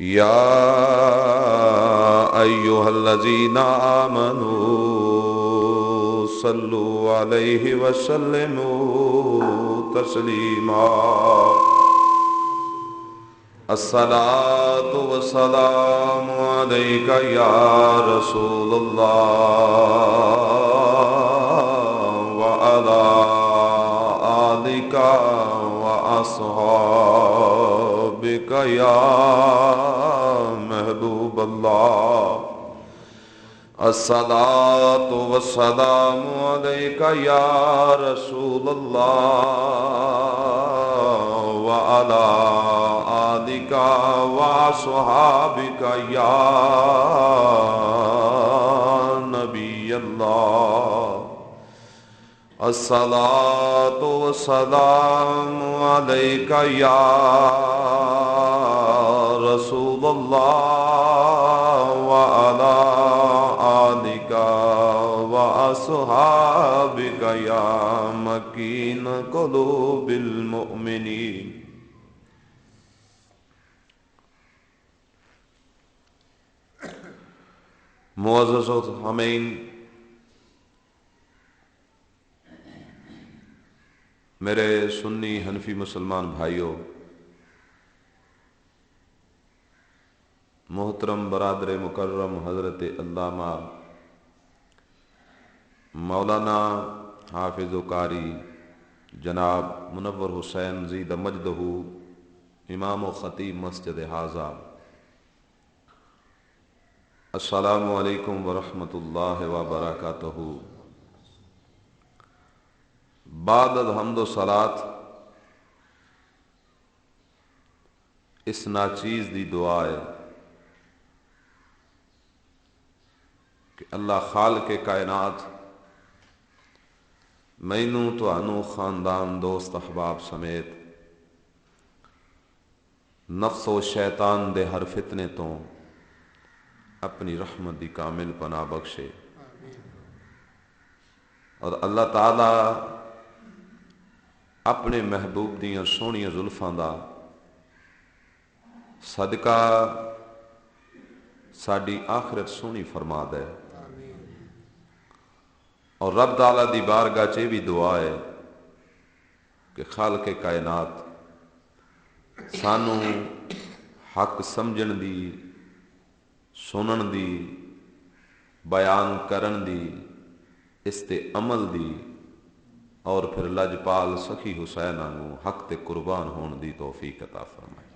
يا أيها الذين آمنوا صلوا عليه وسلموا تسليما الصلاة والسلام عليك يا رسول الله وعلى آلك وأصحابك يا محبوب الله الصلاة والسلام عليك يا رسول الله وعلى آلك وصحابك يا نبي الله الصلاة والسلام عليك يا رسول الله وعلى آلك وأصحابك يا مكين قلوب المؤمنين. معزز حامین، میرے سنی حنفی مسلمان بھائیوں، محترم برادر مکرم حضرت علامہ مولانا حافظ و قاری جناب منور حسین زید مجدہ امام و خطیب مسجد حاضہ، السلام علیکم ورحمۃ اللہ وبرکاتہ۔ بعد الحمد و صلات اس ناچیز دی دعا ہے کہ اللہ خالق کائنات مینوں تانوں خاندان دوست احباب سمیت نفس و شیطان دے ہر فتنے تو اپنی رحمت دی کامل پناہ بخشے، اور اللہ تعالی اپنے محبوب دیاں سونیاں زلفاں دا صدقہ ساڈی آخرت سونی فرما دے، اور رب تعالی دی بارگاہ چ بھی دعا ہے کہ خالق کائنات سانو حق سمجھن دی، سنن دی، بیان کرن دی، اس تے عمل دی، اور پھر لجپال سخی حسین آنگو حق تے قربان ہون دی توفیق عطا فرمائے۔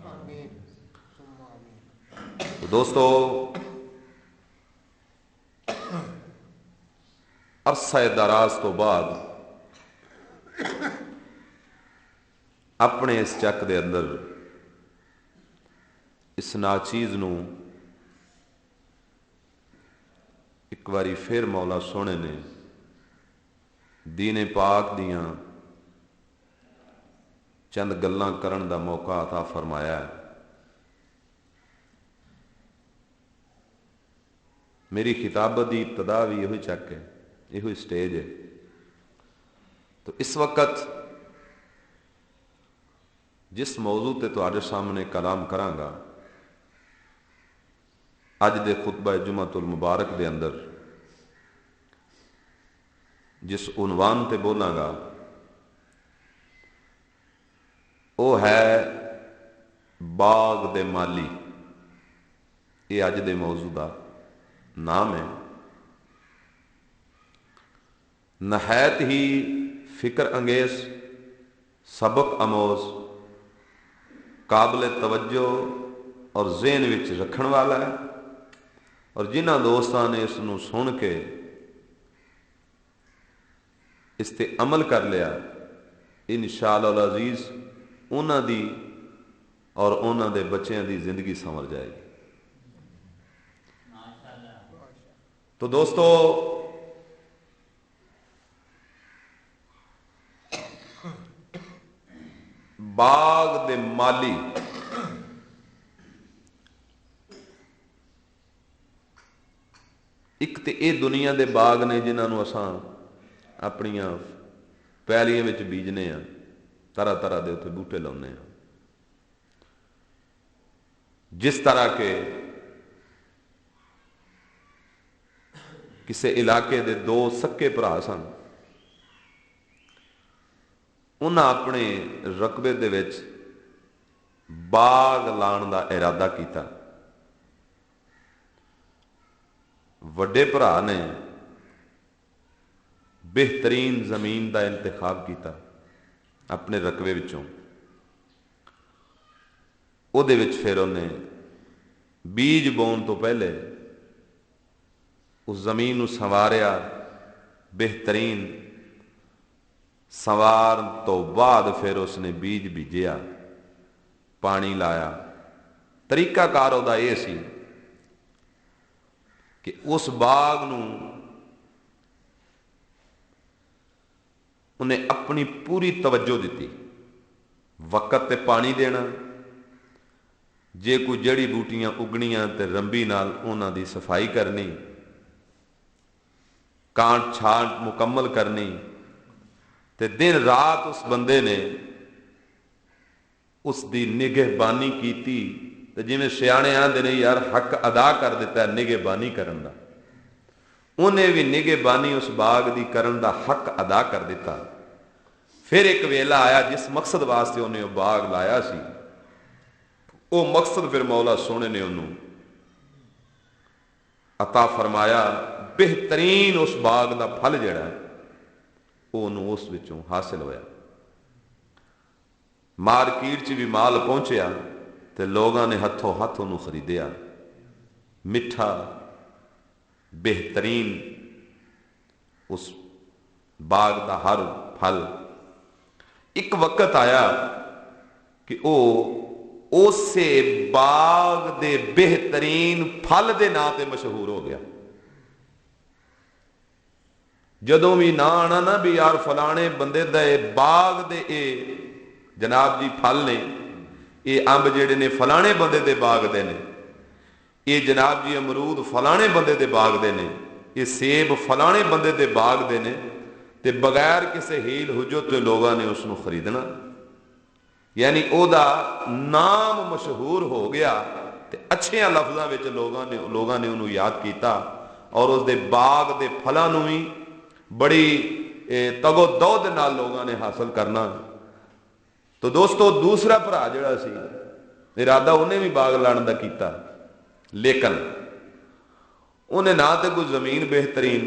تو دوستو، عرصہ دراز تو بعد اپنے اس چک دے اندر اس ناچیز نو ایک باری پھر مولا سونے نے دین پاک دیاں چند گلاں کرن دا موقع عطا فرمایا ہے۔ میری خطابت دی ابتدا بھی یہی چک ہے، یہی سٹیج ہے۔ تو اس وقت جس موضوع تے تواڈے سامنے کلام کراں گا، اج دے خطبہ جمعۃ المبارک دے اندر جس عنوان تے بولاں گا وہ ہے باغ دے مالی۔ یہ اج دے موضوع دا نام ہے۔ نہایت ہی فکر انگیز، سبق آموز، قابل توجہ اور ذہن وچ رکھن والا ہے، اور جنہاں دوستاں نے اس نو سن کے اس تے عمل کر لیا، انشاءاللہ العزیز انہاں دی اور انہاں دے بچیاں دی زندگی سنور جائے گی۔ تو دوستو، باغ دے مالی ایک تے اے دنیا دے باغ نے جنہاں نو اساں اپنیاں پیلیاں وچ بیجنے ہیں، طرح طرح دے اتنے بوٹے لاؤنے ہیں، جس طرح کہ کسی علاقے دے دو سکے بھرا سن، انہاں اپنے رقبے دے وچ باغ لان دا ارادہ کیتا۔ وڈے بھرا نے بہترین زمین دا انتخاب کیتا اپنے رقبے وچوں، او دے وچ پھر انہیں بیج بون تو پہلے اس زمین نو سنواریا، بہترین سنوار تو بعد پھر اس نے بیج بیجیا، پانی لایا۔ طریقہ کار او دا یہ سی کہ اس باغ نو انہیں اپنی پوری توجہ دیتی، وقت تے پانی دینا، جے کوئی جڑی بوٹیاں اگنیاں تے رمبی نال انہاں دی صفائی کرنی، کانٹ چھانٹ مکمل کرنی، تے دن رات اس بندے نے اس دی نگہبانی کیتی۔ تے جویں سیانے آندے نے یار حق ادا کر دیتا ہے نگہبانی کرن دا، انہیں بھی نگہبانی اس باغ دی کرن دا حق ادا کر دیتا۔ پھر ایک ویلا آیا جس مقصد واسطے انہیں وہ باغ لایا سی، وہ مقصد پھر مولا سونے نے انہوں عطا فرمایا۔ بہترین اس باغ دا پھل جڑا ہے وہ انہوں اس وچوں حاصل ہویا۔ مارکیٹ چ بھی مال پہنچیا تے لوگاں نے ہتھوں ہاتھ انہوں خریدیا، میٹھا بہترین اس باغ دا ہر پھل۔ ایک وقت آیا کہ اسے باغ دے بہترین پھل دے نا تے مشہور ہو گیا۔ جدوں بھی نا آنا نا بھی یار فلانے بندے دے باغ دے اے جناب جی پھل نے، اے امب جڑے نے فلانے بندے دے باغ دے نے، اے جناب جی امرود فلانے بندے دے باغ دے نے، اے سیب فلانے بندے دے باغ دے نے، تے بغیر کسے ہیل حجت تے لوگاں نے اس نو خریدنا، یعنی او دا نام مشہور ہو گیا تے اچھے لفظاں وچ لوگاں نے انہوں یاد کیتا، اور اس دے باغ دے پھلاں نو بھی بڑی تگ و دو دے نال لوگاں نے حاصل کرنا۔ تو دوستو دوسرا بھرا جڑا سی ارادہ انہیں بھی باغ لانے دا کیتا، لیکن انہیں نہ تے کوئی زمین بہترین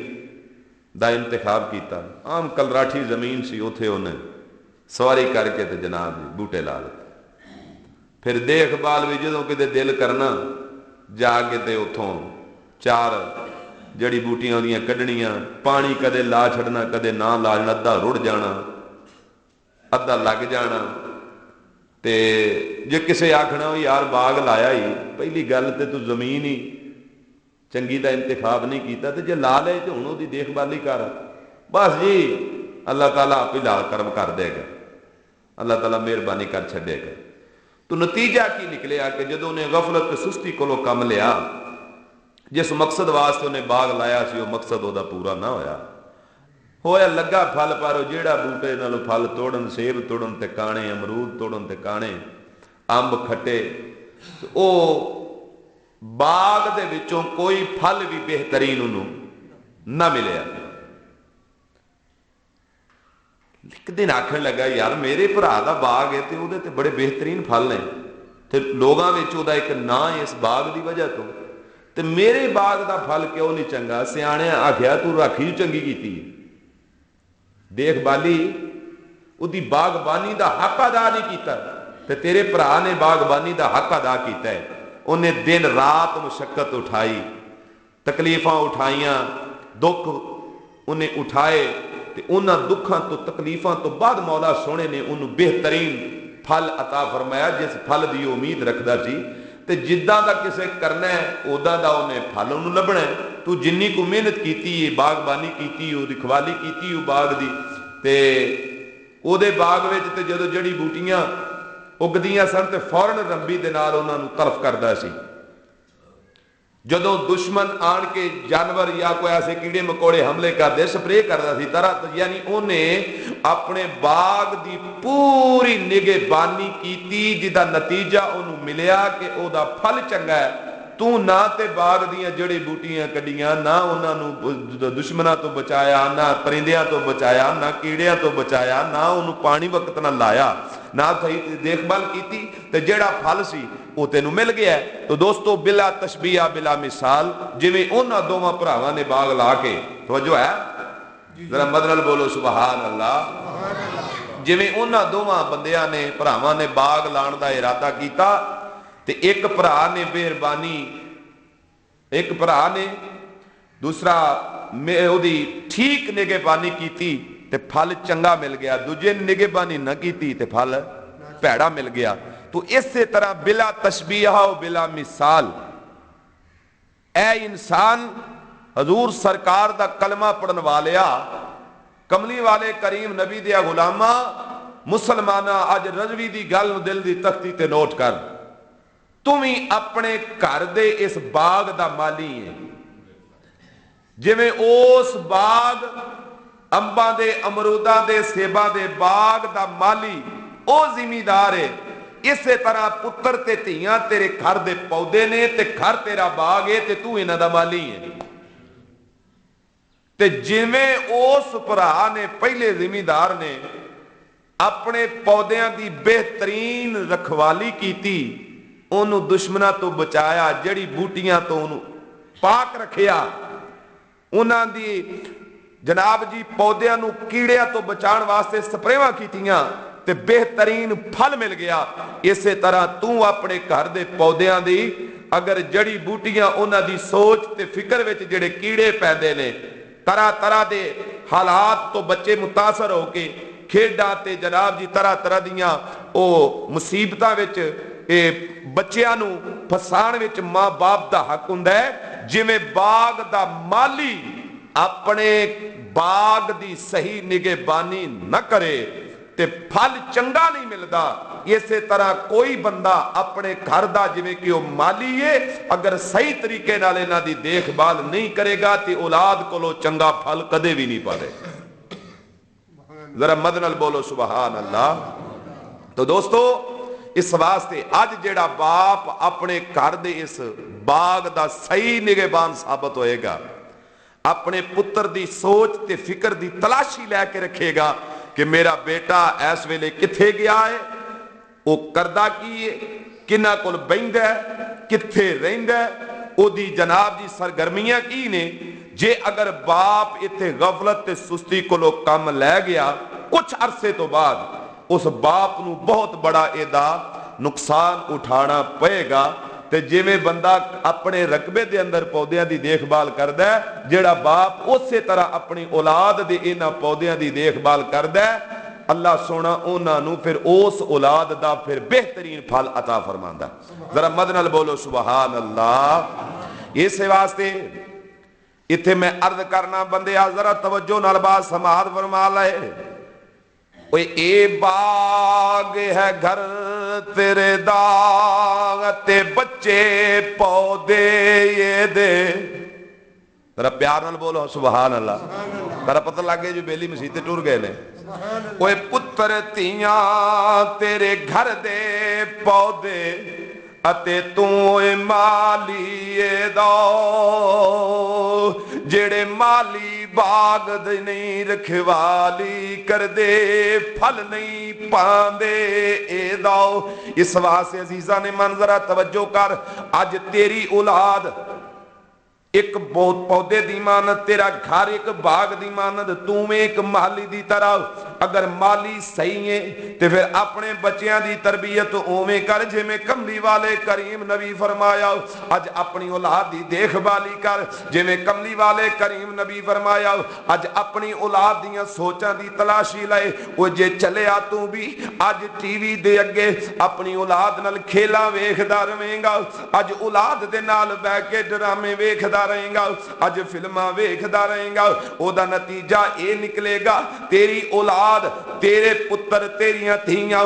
دا انتخاب کیتا، عام کلراٹھی زمین سی، اوتھے انہیں سواری کر کے تے جناب بوٹے لا لیتے۔ پھر دیکھ بھال بھی جدوں کدے دل کرنا جا کے تے اتھوں چار جڑی بوٹیاں اودیاں کڈنیاں، پانی کدے لا چھڑنا کدے نہ لا چھڑنا، ادھا رڑ جانا ادھا لگ جانا۔ تے جے کسے آکھنا یار باغ لایا ہی، پہلی گل تے تو زمین ہی چنگی دا انتخاب نہیں کیتا، تے جے لا لے تے ہن اودی دیکھ بھال ہی کر، بس جی اللہ تعالیٰ آپ ہی لال کرم کر دے گا، اللہ تعالیٰ مہربانی کر چھڑے گا۔ تو نتیجہ کی نکلیا کہ جدوں نے غفلت تے سستی کولو کم لیا، جس مقصد واسطے انہیں باغ لایا سی وہ مقصد وہ پورا نہ ہویا لگا پھل، پر جیڑا بوٹے نالوں پھل توڑن، سیب توڑن تے کانے، امرود توڑن تے کانے، امب کھٹے، او باغ دے وچوں کوئی پھل بھی بہترین انہوں نہ ملیا۔ ایک دن آکھن لگا یار میرے بھرا دا باغ ہے تے او دے تے بڑے بہترین پھل نے، تے لوگاں وچ او دا ایک نام ہے اس باغ دی وجہ تو، تے میرے باغ دا پھل کیوں نہیں چنگا؟ سیانے آکھیا تو راکھی چنگی کیتی، دیکھ بالی او دی باغبانی دا حق ادا نہیں کیتا، تے تیرے بھرا نے باغبانی دا حق ادا کیتا ہے۔ انہیں دن رات مشقت اٹھائی، تکلیفاں اٹھائیاں، دکھ انہیں اٹھائے، تے انہاں دکھاں تو تکلیفاں تو بعد مولا سونے نے انہوں بہترین پھل عطا فرمایا، جس پھل دی امید رکھدا سی، تے جداں دا کسے کرنا ہے اودا دا انہیں پھل انہوں لبنا ہے۔ تو جنی کو محنت کیتی ہے، باغبانی کیتی، او دی کھوالی کیتی او باغ دی، تے او دے باغ وچ تے جدو جڑی بوٹیاں اگدیاں سن تے فوراً رمبی دے نال انہاں نوں طرف کردا سی، جدوں دشمن آن کے جانور یا کوئی ایسے کیڑے مکوڑے حملے کرتے سپرے کرتا سی طرح، یعنی انہیں اپنے باغ دی پوری نگہبانی کیتی، جدا نتیجہ انہوں ملیا کہ او دا پھل چنگا ہے۔ تو نہ تے باغ دیاں جڑی بوٹیاں کڈیاں، نہ انہاں نو دشمناں تو بچایا، نہ پرندیاں تو بچایا، نہ کیڑیاں تو بچایا، نہ انہوں پانی وقت نہ لایا، نہ صحیح دیکھ بھال کیتی، تے جڑا پھل سی وہ تینوں مل گیا ہے۔ تو دوستو بلا تشبیہ بلا مثال، جویں انہاں دوواں بھراواں نے باغ لا کے، توجہ ہے ذرا مدنل بولو سبحان اللہ، جویں انہاں دوواں بندیاں نے بھراواں نے باغ لان دا ارادہ کیتا، تے ایک بھرا نے مہربانی، ایک بھرا نے دوسرا دی ٹھیک نگہبانی کیتی تے پھل چنگا مل گیا، دوجے نے نگہبانی نہ کیتی تے پھل پیڑا مل گیا۔ تو اسی طرح بلا تشبیہ و بلا مثال، اے انسان حضور سرکار دا کلمہ پڑھن والیا، کملی والے کریم نبی دیا غلامہ مسلمانہ، اج رضوی دی گل نو دل دی تختی تے نوٹ کر، تمہیں اپنے گھر دے اس باغ دا مالی ہے، جویں اس باغ امباں دے امروداں دے سیباں دے باغ دا مالی او زمیندار ہے، اسی طرح پتر تے دھیاں تیرے گھر دے پودے نے تے گھر تیرا باغ ہے تے تو انہاں دا مالی ہے۔ تے جویں اس بھرا نے پہلے زمیندار نے اپنے پودیاں دی بہترین رکھوالی کیتی، انہوں دشمنہ تو بچایا، جڑی بوٹیاں تو انہوں پاک رکھیا، انہاں دی جناب جی پودیاں نو کیڑیاں تو بچان واسطے سپریواں کیتیاں تے بہترین پھل مل گیا۔ اسی طرح تو اپنے گھر دے پودیاں دی اگر جڑی بوٹیاں انہاں دی سوچ تے فکر وچ جڑے کیڑے پیندے نے، طرح طرح دے حالات تو بچے متاثر ہو کے کھیڈاں تے جناب جی طرح طرح دیاں او مصیبتاں وچ بچیاں نو پھسان وچ ماں باپ دا حق ہوندا ہے۔ جویں باغ دا مالی اپنے باغ دی صحیح نگہبانی نہ کرے تے پھل چنگا نہیں ملدا، اسی طرح کوئی بندہ اپنے گھر دا جویں کہ وہ مالی ہے، اگر صحیح طریقے نال انہاں دی دیکھ بھال نہیں کرے گا تے اولاد کولو چنگا پھل کدے بھی نہیں پاوے۔ ذرا مدنل بولو سبحان اللہ۔ تو دوستو اس واسطے اج جیڑا باپ اپنے گھر دے اس باغ دا صحیح نگہبان ثابت ہوئے گا، اپنے پتر دی سوچ تے فکر دی تلاشی لے کے رکھے گا کہ میرا بیٹا اس ویلے کتھے گیا ہے، وہ کردہ کی ہے، کنہ کول بہندا ہے، کتھے رہندا ہے، او دی جناب جی سرگرمیاں کی نے۔ جے اگر باپ اتنے غفلت تے سستی کولو کم لے گیا، کچھ عرصے تو بعد اس باپ نو بہت بڑا ایدا نقصان اٹھانا پئے گا۔ تے جویں بندہ اپنے رقبے دے اندر پودیاں دی دیکھ بھال کردا ہے، جیڑا باپ اسی طرح اپنی اولاد دے انہاں پودیاں دی دیکھ بھال کردا ہے، اللہ سونا انہاں نو پھر اس اولاد دا پھر بہترین پھل عطا فرماندا ہے۔ ذرا مدنل بولو سبحان اللہ۔ اس واسطے اتھے میں عرض کرنا بندے ذرا توجہ نال بات سماعت فرما لے، اوے اے باغ ہے گھر تیرے داغ تے بچے پودے یہ دے، ذرا پیار نال بولو سبحان اللہ۔ ذرا پتہ لگ گیا جو بیلی مسیح تے ٹر گئے نے۔ اوے پتر تیاں تیرے گھر دے پودے اتے تو مالی دو، جڑے مالی باغ دے نہیں رکھوالی کر دے پھل نہیں پاندے اے دو۔ اس واسطے عزیزاں نے منظرہ توجہ کر، آج تیری اولاد ایک پودے دی مانت، تیرا گھر ایک باغ دی مانت، تم ایک مالی دی طرح اگر مالی صحیح ہے تے پھر اپنے بچیاں دی تربیت اوویں کر جویں کملی والے کریم نبی فرمایا، اج اپنی اولاد دی دیکھ بھالی کر جویں کملی والے کریم نبی فرمایا، اج اپنی اولاد دیاں سوچاں دی تلاشی لائے۔ او جے چلیا تو بھی اج ٹی وی دے اگے اپنی اولاد نال کھیلاں ویکھدا رہے گا، اج اولاد دے نال بیٹھ کے ڈرامے ویکھدا رہے گا، اج فلماں ویکھدا رہے گا، او دا نتیجہ اے نکلے گا تیری اولاد بعد تیرے پتر تیریاں دھیاں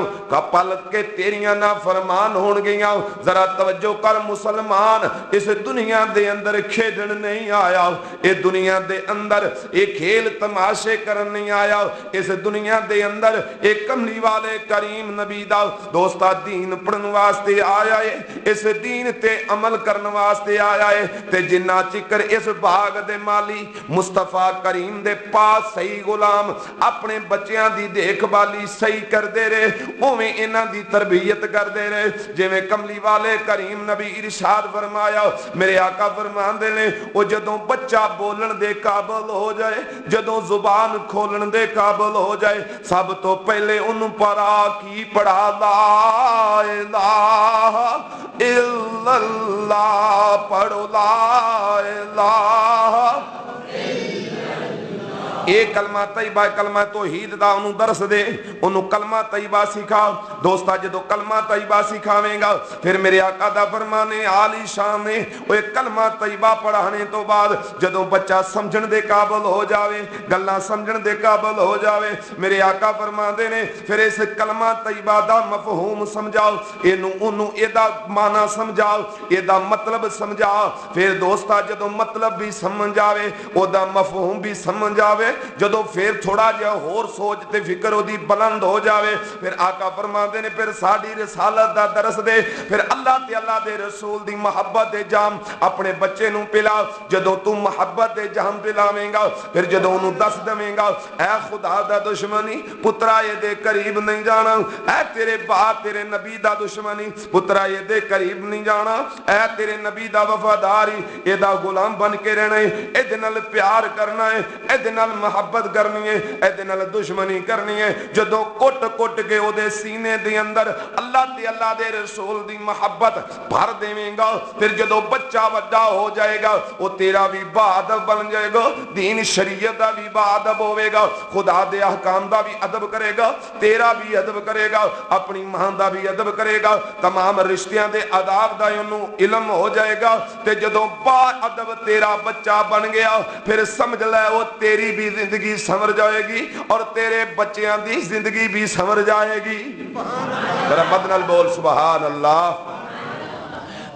پل کے تیریاں نا فرمان ہون گیاں. ذرا توجہ کر مسلمان، اس دنیا دے اندر کھیڈن نہیں آیا، اے دنیا دے اندر اے کھیل تماشے کرن نہیں آیا، اس دنیا دے اندر ایک کملی والے کریم نبی دا دوستا دین پڑھن واسطے آیا ہے، اس دین تے عمل کرن واسطے آیا ہے. تے جنہ چکر اس باغ دے مالی مصطفیٰ کریم دے پاس صحیح غلام اپنے بچیاں دی دیکھ بالی صحیح کر دے رہے، اویں انہاں دی تربیت کر دے رہے. جویں کملی والے کریم نبی ارشاد فرمایا، میرے آقا فرماندے نے او جدوں بچہ بولن دے قابل ہو جائے، جدوں زبان کھولن دے قابل ہو جائے، سب تو پہلے انہوں پڑھا کی پڑھا لا الہ الا اللہ، پڑھو لا الہ اے کلمہ طیبہ کلمہ توحید دا انہوں درس دے، انہوں کلمہ طیبہ سکھا. دوستا جدو کلمہ طیبہ سکھاویں گا پھر میرے آقا دا فرمانے عالی شان نے وہ کلمہ طیبہ پڑھانے تو بعد جدو بچہ سمجھن دے قابل ہو جاوے، گلاں سمجھن دے قابل ہو جاوے، میرے آقا فرماندے نے پھر اس کلمہ طیبہ دا مفہوم سمجھاؤ، انہوں اے دا معنی سمجھاؤ، اے دا مطلب سمجھاؤ. پھر دوستا جدو مطلب بھی سمجھ آوے، او دا مفہوم بھی سمجھ آوے، جدو پھر تھوڑا جہا اور سوچ تے فکر دی بلند ہو جاوے، پھر آقا فرماندے نے پھر ساڈی رسالت دا درس دے، پھر اللہ تے اللہ دے رسول دی محبت دے جام اپنے بچے نو پلا. جدو تو محبت دے جام پلاویں گا پھر جدو انہوں دس دیں گا اے خدا دا دشمنی پترا یہ دے قریب نہیں جانا، اے تیرے باپ تیرے نبی دا دشمنی پترا یہ دے قریب نہیں جانا، اے تیرے نبی دا وفاداری اے دا غلام بن کے رہنا ہے، اے دے نال پیار کرنا ہے، اے دے نال محبت کرنی ہے، اے دے نال دشمنی کرنی ہے. جدو کٹ کٹ کے او دے سینے دے اندر اللہ تے اللہ دے رسول دی محبت بھر دیویں گا، پھر جدو بچہ وڈا ہو جائے گا وہ تیرا بھی با ادب بن جائے گا، دین شریعت دا بھی با ادب ہوئے گا، خدا دے احکام دا بھی ادب کرے گا، تیرا بھی ادب کرے گا، اپنی ماں دا بھی ادب کرے گا، تمام رشتیاں دے آداب دا انہوں علم ہو جائے گا. تے جدو با ادب تیرا بچہ بن گیا پھر سمجھ لے وہ تیری بھی زندگی سمر جائے گی اور تیرے بچیاں دی زندگی بھی سمر جائے گی. ذرا بدنال بول سبحان اللہ.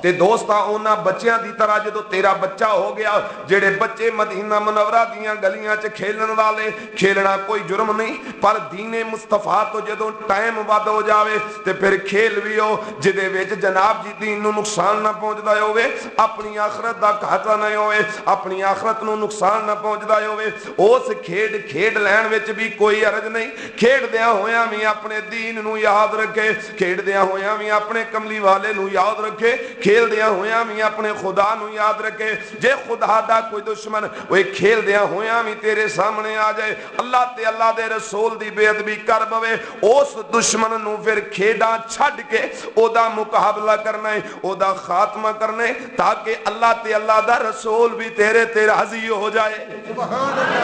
تے دوستا اونا بچیاں دی طرح جدو تیرا بچہ ہو گیا، جڑے بچے مدینہ منورہ دیاں گلیاں چ کھیلن والے، کھیلنا کوئی جرم نہیں، پر دین مصطفیٰ تو جدو ٹائم ود ہو جاوے تے پھر کھیل بھی ہو جدے وچ جناب جی دین نو نقصان نہ پہنچدا ہوئے، اپنی آخرت دا گھاٹا نہ ہوئے، اپنی آخرت نو نقصان نہ پہنچدا ہوئے، اس کھیڈ لین وچ بھی کوئی عرض نہیں. کھیڈ دیاں ہویاں بھی اپنے دین نو یاد رکھے، کھیڈ دیاں ہویاں بھی اپنے کملی والے نو یاد رکھے، کھیل دیاں ہویاں بھی اپنے خدا نو یاد رکھے. جے خدا دا کوئی دشمن وہ کھیل دیاں ہویاں بھی تیرے سامنے آ جائے، اللہ تے اللہ دے رسول دی بے ادبی کر بوے، اس دشمن نو پھر کھیڈاں چھڈ کے او دا مقابلہ کرنا ہے، او دا خاتمہ کرنا ہے، تاکہ اللہ تے اللہ دا رسول بھی تیرے تے راضی ہو جائے.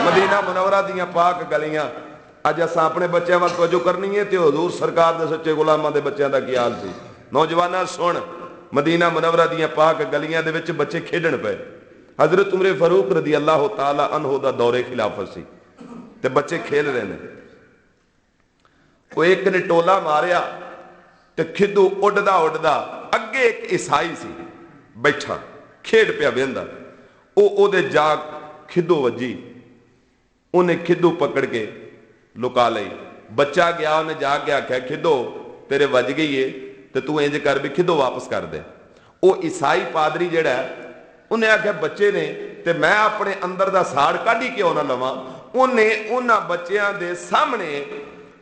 مدینہ منورہ دیاں پاک گلیاں اج اساں اپنے بچیاں وقت توجہ کرنی ہے تے حضور سرکار دے سچے غلاماں دے بچیاں دا کی حال سی. نوجواناں سن، مدینہ منورہ دیاں پاک گلیاں دے وچ بچے کھیڈن پے. حضرت عمر فاروق رضی اللہ تعالی عنہ دا دور خلافت سی تے بچے کھیل رہے نے. وہ ایک نے ٹولا ماریا تے کھدو اڈدا اڈدا اگے ایک عیسائی سی بیٹھا کھیڈ پیا ویندا، او دے جا کھدو وجی، انہیں کھدو پکڑ کے لکا لئی. بچہ گیا انہیں جا کے آکھیا کھدو تیرے وج گئی ہے تے تو انج کر بھی کھدو واپس کر دے. او عیسائی پادری جڑا ہے انہیں آکھیا بچے نے تے میں اپنے اندر دا ساڑ کڈی کیوں نہ لواں. انہیں انہاں بچیاں دے سامنے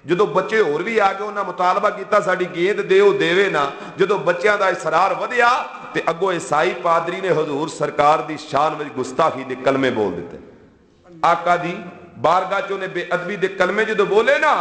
جدو بچے اور بھی آگے انہاں مطالبہ کیتا ساڑی گیند دیو دیوے نا، جدو بچیاں دا اسرار ودیا تے اگو عیسائی پادری نے حضور سرکار دی شان وچ گستاخی دے کلمے بول دیتے. آقا دی بارگاہ چوں نے بے ادبی دے کلمے جدو بولے نا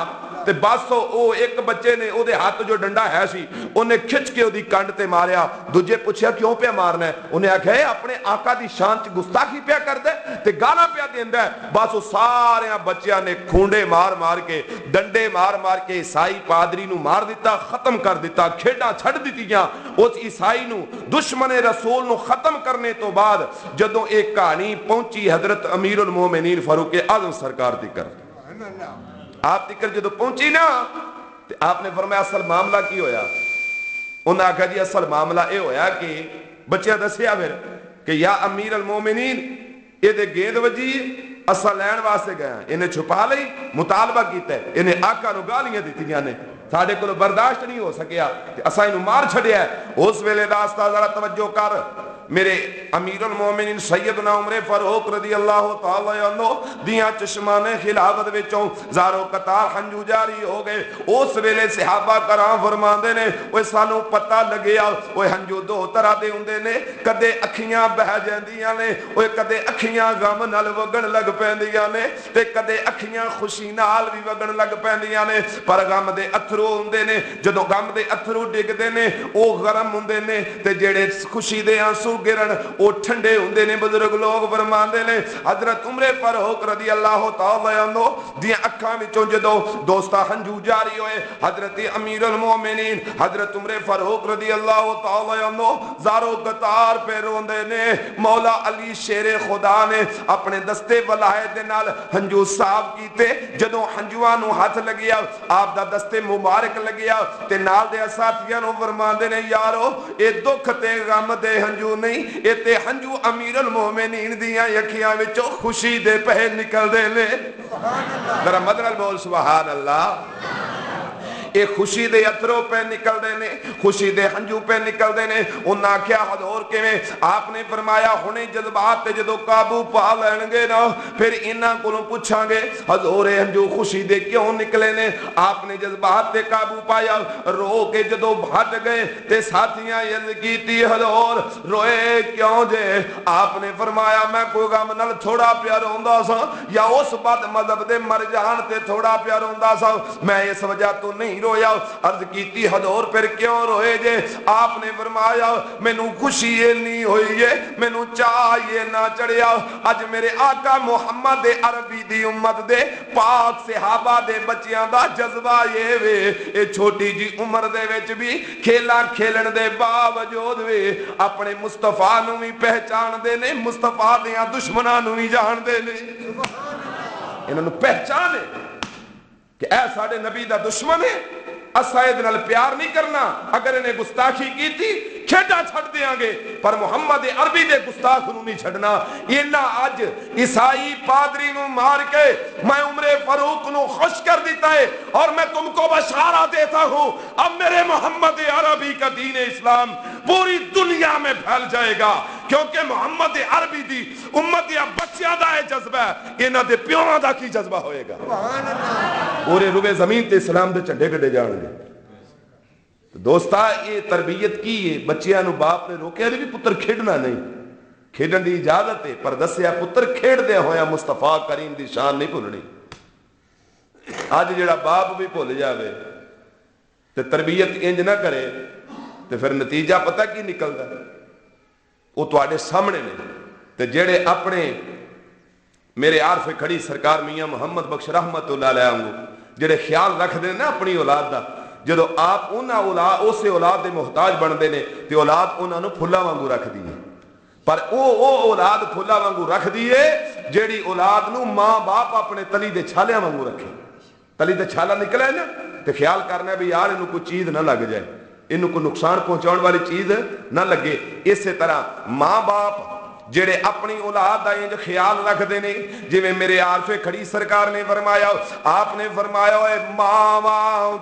تے بس او ایک بچے نے او دے ہاتھ جو ڈنڈا ہے سی انہیں کھچ کے او دی کنڈ تے ماریا. دوجے پوچھیا کیوں پہ مارنا ہے؟ انہیں آکھا ہے اپنے آقا دی شان چ گستاخی پیا کر دے تے گانا پیا دیندا ہے. بس او سارے بچیاں نے کھونڈے مار مار کے ڈنڈے مار مار کے عیسائی پادری نو مار دیتا، ختم کر دیتا، کھیڈاں چھڑ دتیاں. اس عیسائی نو دشمن رسول نو ختم کرنے تو بعد جدوں ایک کہانی پہنچی حضرت امیر المومنین فاروق اعظم سرکار دی کر آپ تکر جدو پہنچی نا تو آپ نے فرمایا اصل معاملہ کی ہویا؟ انہوں نے کہا جی اصل معاملہ یہ ہویا کہ بچہ دسیا پھر کہ یا امیر المومنین یہ دے گیند وجی اصل لین واسطے گیا، انہیں چھپا لئی، مطالبہ کیتا ہے، انہیں آقا نو گالیاں دیتیاں نے، ساڑھے کو برداشت نہیں ہو سکیا، اسا انہوں مار چھڑیا ہے۔ اس ویلے داستا ذرا توجہ کر، میرے امیر المومنین سیدنا عمر فاروق رضی اللہ تعالی عنہ دیاں چشمان خلافت وچوں زارو قطار ہنجو جاری ہو گئے۔ اس ویلے صحابہ کرام فرماندے نے اوے سانو پتہ لگیا اوے ہنجو دو طرح دے ہوندے نے، کدے اکھیاں بہ جاندیاں نے، اوے کدے اکھیاں غم نال وگن لگ پیندیاں نے تے کدے اکھیاں خوشی نال بھی وگن لگ پیندیاں نے، پر غم دے اتھرو ہوندے نے، جدوں غم دے اتھرو ڈگدے نے او گرم ہوندے نے تے جڑے خوشی دے آنسو گرن او ٹھنڈے ہوندے نے۔ بزرگ لوگ فرماندے نے حضرت عمر فاروق رضی اللہ تعالی عنہ دی اکھاں وچوں جدوں دوستا ہنجو جاری ہوئے، حضرت امیر المومنین حضرت عمر فاروق رضی اللہ تعالی عنہ زارو قطار پہ روندے نے۔ مولا علی شیر خدا نے اپنے دستے ولایت دے نال ہنجو صاف کیتے، جدوں ہنجواں نو ہاتھ لگیا آپ دا دستے مبارک لگیا تے نال دے ساتھیاں نو فرماندے نے یارو اے دکھ تے غم دے ہنجو نہیں، اے تے ہنجو امیر المومنین دیاں اکھیاں وچوں خوشی دے پہ نکل دے نے۔ ذرا مدرل بول سبحان اللہ۔ اے خوشی دے اترو پہ نکل دے نے، خوشی دے ہنجو پہ نکل دے نے۔ انہاں کیا حضور کے میں آپ نے فرمایا ہونے جذبات تے جدو قابو پا لین گے نا پھر انہاں کو پوچھاں گے حضور ہنجو خوشی دے کیوں نکلے نے؟ آپ نے جذبات تے قابو پایا، رو کے جدو بھٹ گئے تے ساتھیاں عرض کیتی حضور روئے کیوں جے؟ آپ نے فرمایا میں کوئی غم نال تھوڑا پیا روندا سا یا اس بد مذہب دے مر جان تے تھوڑا پیا روندا سا، میں اس وجہ تو نہیں رویا۔ عرض کیتی حضور پھر کیوں روئے جے؟ آپ نے فرمایا مینوں خوشی یہ نہیں ہوئی ہے، مینوں چاہ یہ نہ چڑھیا اج میرے آقا محمد عربی دی امت دے پاک صحابہ دے بچیاں دا جذبہ یہ وے، اے چھوٹی جی عمر دے وچ بھی کھیلا کھیلن دے باوجود وے اپنے مصطفیٰ نو بھی پہچان دے نے، مصطفیٰ دیاں دشمناں نو بھی جان دے نے، انہوں نے پہچان ہے کہ اے ساڑے نبی دا دشمن ہے، اسا ادھے نال پیار نہیں کرنا، اگر انہیں گستاخی کی تھی کھیڈا چھڑ دیاں گے، پر محمد عربی دے گستاخ نو نہیں چھڑنا۔ انہاں اج عیسائی پادری نو مار کے میں عمر فاروق نو خوش کر دیتا ہے اور میں تم کو بشارہ دیتا ہوں اب میرے محمد عربی کا دین اسلام پوری دنیا میں پھیل جائے گا، کیونکہ محمد عربی دی امت یا بچیاں دا ہے جذبہ، انہاں دے پیوراں دا کی جذبہ ہوئے گا۔ پورے روبے زمین تے اسلام دے چنڈے گڈے جان گے۔ دوستا یہ تربیت کی ہے، بچیاں نو باپ نے روکیا بھی پتر کھیڈنا نہیں، کھیڈن دی اجازت ہے، پر دسیا پتر کھیڈ دے ہویا مصطفیٰ کریم دی شان نہیں بھولنی۔ آج جڑا باپ بھی بھول جاوے تے تربیت انج نہ کرے تے پھر نتیجہ پتہ کی نکلدا ہے، وہ تواڈے سامنے نے۔ تے جڑے اپنے میرے عارف کھڑی سرکار میاں محمد بخش رحمت اللہ علیہ جڑے خیال رکھ دے نا اپنی اولاد دا، جدو آپ انہاں اولاد اسے اولاد دے محتاج بن دے نے تے اولاد انہاں نو پھلا وانگو رکھ دیئے، پر او اولاد پھلا وانگو رکھ دیئے جیڑی اولاد نو ماں باپ اپنے تلی دے چھالیاں وانگو رکھے۔ تلی دے چھالا نکلے نا تے خیال کرنا ہے بھی یار انہوں کوئی چیز نہ لگ جائے، انہوں کو نقصان پہنچاؤن والی چیز نہ لگے۔ اسی طرح ماں باپ جڑے اپنی اولاد دا انج خیال رکھ دے نے، جی میں میرے عارف کھڑی سرکار نے فرمایا، آپ نے فرمایا اے ماں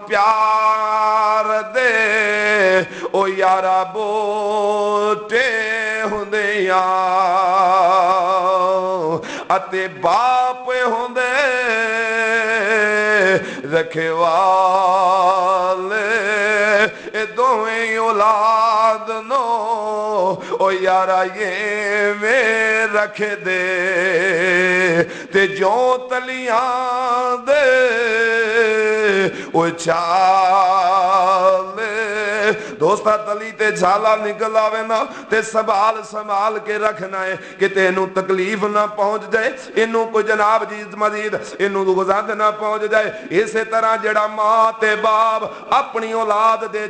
پیار دے او یارا بوٹے ہوندیاں اتے باپ ہوندے رکھے والے، اے دوویں اولاد نو او یارا یہ میں رکھ دے تے جو تلیاں دے او چال دوستا تلی تے جھالا نکل آوے نا تے سنبھال سنبھال کے رکھنا ہے کہ تینوں تکلیف نہ پہنچ جائے، انہوں کو جناب جی مزید انہوں غزاد نہ پہنچ جائے۔ اسی طرح جڑا ماں تے باپ اپنی اولاد دے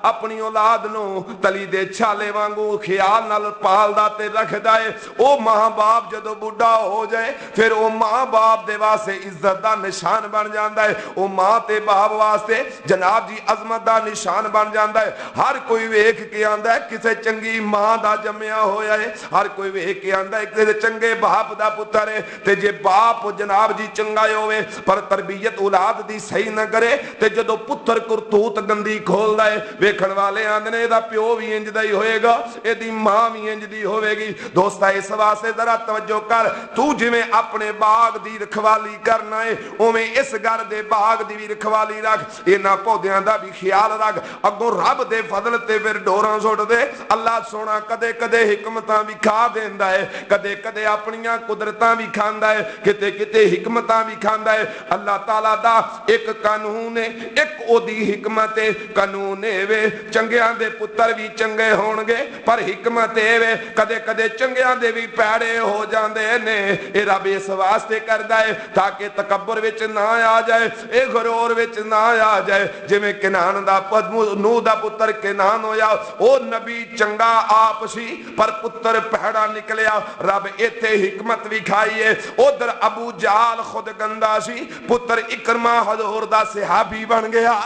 اپنی اولاد نو تلی دے چھالے وانگو خیال نال پالدا تے رکھدا ہے، او ماں باپ جدو بڈھا ہو جائے پھر او ماں باپ دے واسطے عزت دا نشان بن جاندا ہے، او ماں تے باپ واسطے جناب جی عظمت دا نشان بن جاندا ہے۔ ہر کوئی ویکھ کے آندا ہے کسے چنگی ماں دا جمیا ہویا ہے، ہر کوئی ویکھ کے آندا ہے کسے چنگے باپ دا پتر ہے، تے جے باپ جناب جی چنگا ہوئے پر تربیت اولاد دی صحیح نہ کرے تے جدو پتر کرتوت گندی کھول دے ویکھن والے آندے نے دا پیو بھی انج دا ہی ہوئے گا، اے دی ماں بھی انج دی ہوئے گی۔ دوستا اس واسطے ذرا توجہ کر، تو جویں اپنے باغ دی رکھوالی کرنا ہے اوویں اس گھر دے باغ دی بھی رکھوالی رکھ، انہاں پودیاں دا بھی خیال رکھ، اگوں رب دے فضل تے پھر ڈوراں سٹ دے۔ اللہ سونا کدے کدے حکمتاں بھی کھا دیندا ہے، کدے کدے اپنیاں قدرتاں بھی کھاندا ہے، کتے کتے حکمتاں بھی کھاندا ہے۔ اللہ تعالیٰ دا ایک قانون ہے، ایک او دی حکمت ہے، قانون اے وے چنگیاں دے پتر بھی چنگے ہون گے پر حکمت اے وے کدے کدے چنگیاں دے بھی پیڑے ہو جاندے نے۔ اے رب اس واسطے کردا ہے تاکہ تکبر وچ نہ آ جائے، اے غرور وچ نہ آ جائے۔ جویں کنان دا نوح دا پتر کنان ہویا، او نبی چنگا آپ سی پر پتر پیڑا نکلیا، رب ایتھے حکمت بھی کھائیے۔ ادھر ابو جہل خود گندا سی، پتر اکرمہ حضور دا صحابی بن گیا۔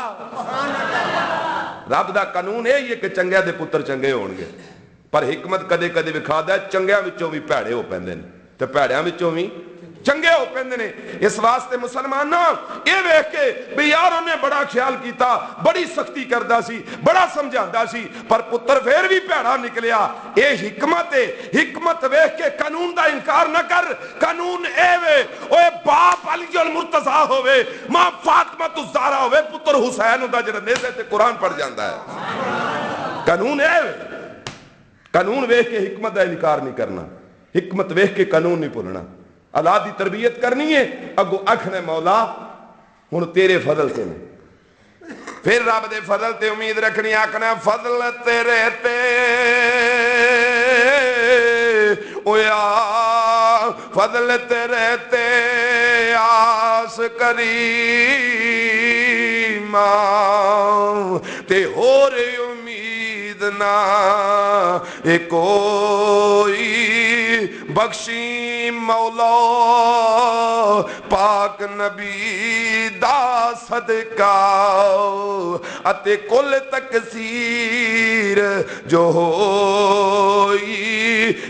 رب دا قانون ہے یہ کہ چنگیا دے پتر چنگے ہون گے پر حکمت کدے کدے وکھا دا چنگیاں وچوں بھی پیڑے ہو پیندے نے تے پیڑیاں وچوں بھی چنگے ہو پیندے نے۔ اس واسطے مسلماناں اے ویکھ کے بھی یار انہیں بڑا خیال کیتا، بڑی سختی کردا سی، بڑا سمجھاندا سی پر پتر پھر بھی پیڑا نکلیا۔ اے حکمت ہے، حکمت ویکھ کے قانون دا انکار نہ کر۔ قانون اے وے اوے باپ علی المرتضیٰ ہوئے، ماں فاطمہ الزہرا ہوئے، پتر حسین دا جڑا نیزے تے قرآن پڑھ جاندا ہے۔ قانون اے وے، قانون ویکھ کے حکمت دا انکار نہیں کرنا، حکمت ویکھ کے قانون نہیں بھولنا۔ اولاد دی تربیت کرنی ہے اگو اکھنے مولا ہن تیرے فضل سے نہیں، پھر رب دے فضل تے امید رکھنی، آکھنا فضل تیرے تے اویا فضل تیرے تے آس کریمہ تے ہور امید نہ اے کوئی بخشی مولا پاک نبی دا صدقہ اتے کل تکثیر جو ہوئی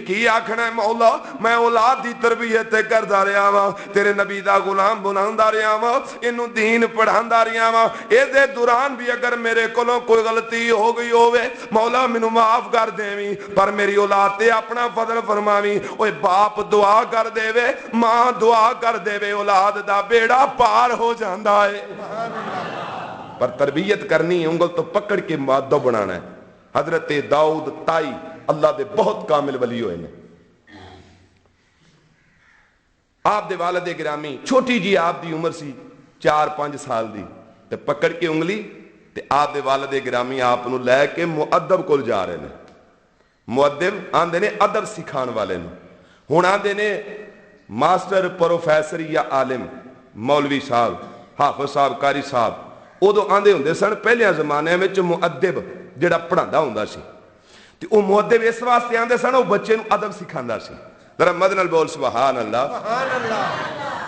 کی آکھنا مولا میں اولاد دی تربیت کردا رہیا وا، تیرے نبی دا غلام بناندا رہیا وا، اینو دین پڑھاندا رہیا وا، اے دے دوران بھی اگر میرے کولوں کوئی غلطی ہو گئی ہووے مولا مینوں معاف کر دیویں، پر میری اولاد تے اپنا فضل فرماویں۔ اوے باپ دعا کر دے وے، ماں دعا کر دے وے، اولاد دا بیڑا پار ہو جاندا ہے۔ پر تربیت کرنی ہے، انگل تو پکڑ کے مادہ بنانا ہے۔ حضرت داؤد تائی اللہ دے بہت کامل ولی ہوئے نے۔ آپ دے والد گرامی چھوٹی جی آپ دی عمر سی 4-5 سال دی، تے پکڑ کے انگلی تے آپ دے والد گرامی آپ نو لے کے مؤدب کول جا رہے نے۔ مؤدب آندے نے ادب سکھان والے نے، ہن آندے نے ماسٹر پروفیسر یا عالم مولوی صاحب حافظ صاحب قاری صاحب ادو آندے ہوندے سن پہلے زمانے وچ مؤدب جڑا پڑھاندا ہوندا سی تے او مؤدب اس واسطے آندے سن او بچے نو ادب سکھاندا سی۔ ذرا مدد نال بول سبحان اللہ۔ سبحان اللہ۔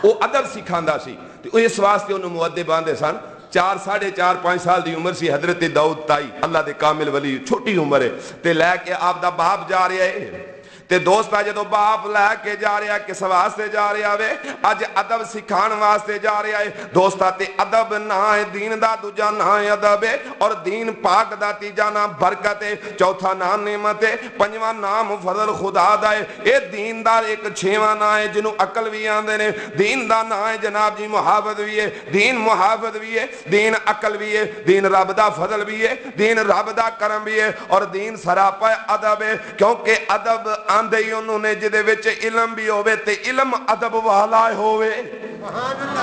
او ادب سکھاندا سی تے او اس واسطے اونوں مؤدب آندے سن۔ 4-4.5 سال دی عمر سی حضرت داؤد تائی اللہ دے کامل ولی، چھوٹی عمر ہے تے لے کے آپ دا باپ جا رہا ہے تے دوستا جدو باپ لے کے جا رہا کس واسطے جا رہا وے اج ادب سکھان واسطے جا رہا ہے دوستا تے ادب نہ ہے دین دا دوجا نہ ہے ادب ہے اور دین پاک دا تیجا نام برکت ہے چوتھا نام نعمت ہے پنجواں نام فضل خدا دا ہے اے دین دا ایک چھواں نام ہے جنوں عقل بھی آندے نے دین دا نام ہے جناب جی محافظ بھی ہے دین محافظ بھی ہے دین عقل بھی ہے دین رب دا فضل بھی ہے دین رب دا کرم بھی ہے اور دین سراپا ادب ہے کیونکہ ادب آندے ہی انہوں نے جدے وچ علم بھی ہوئے تے علم ادب والا ہوئے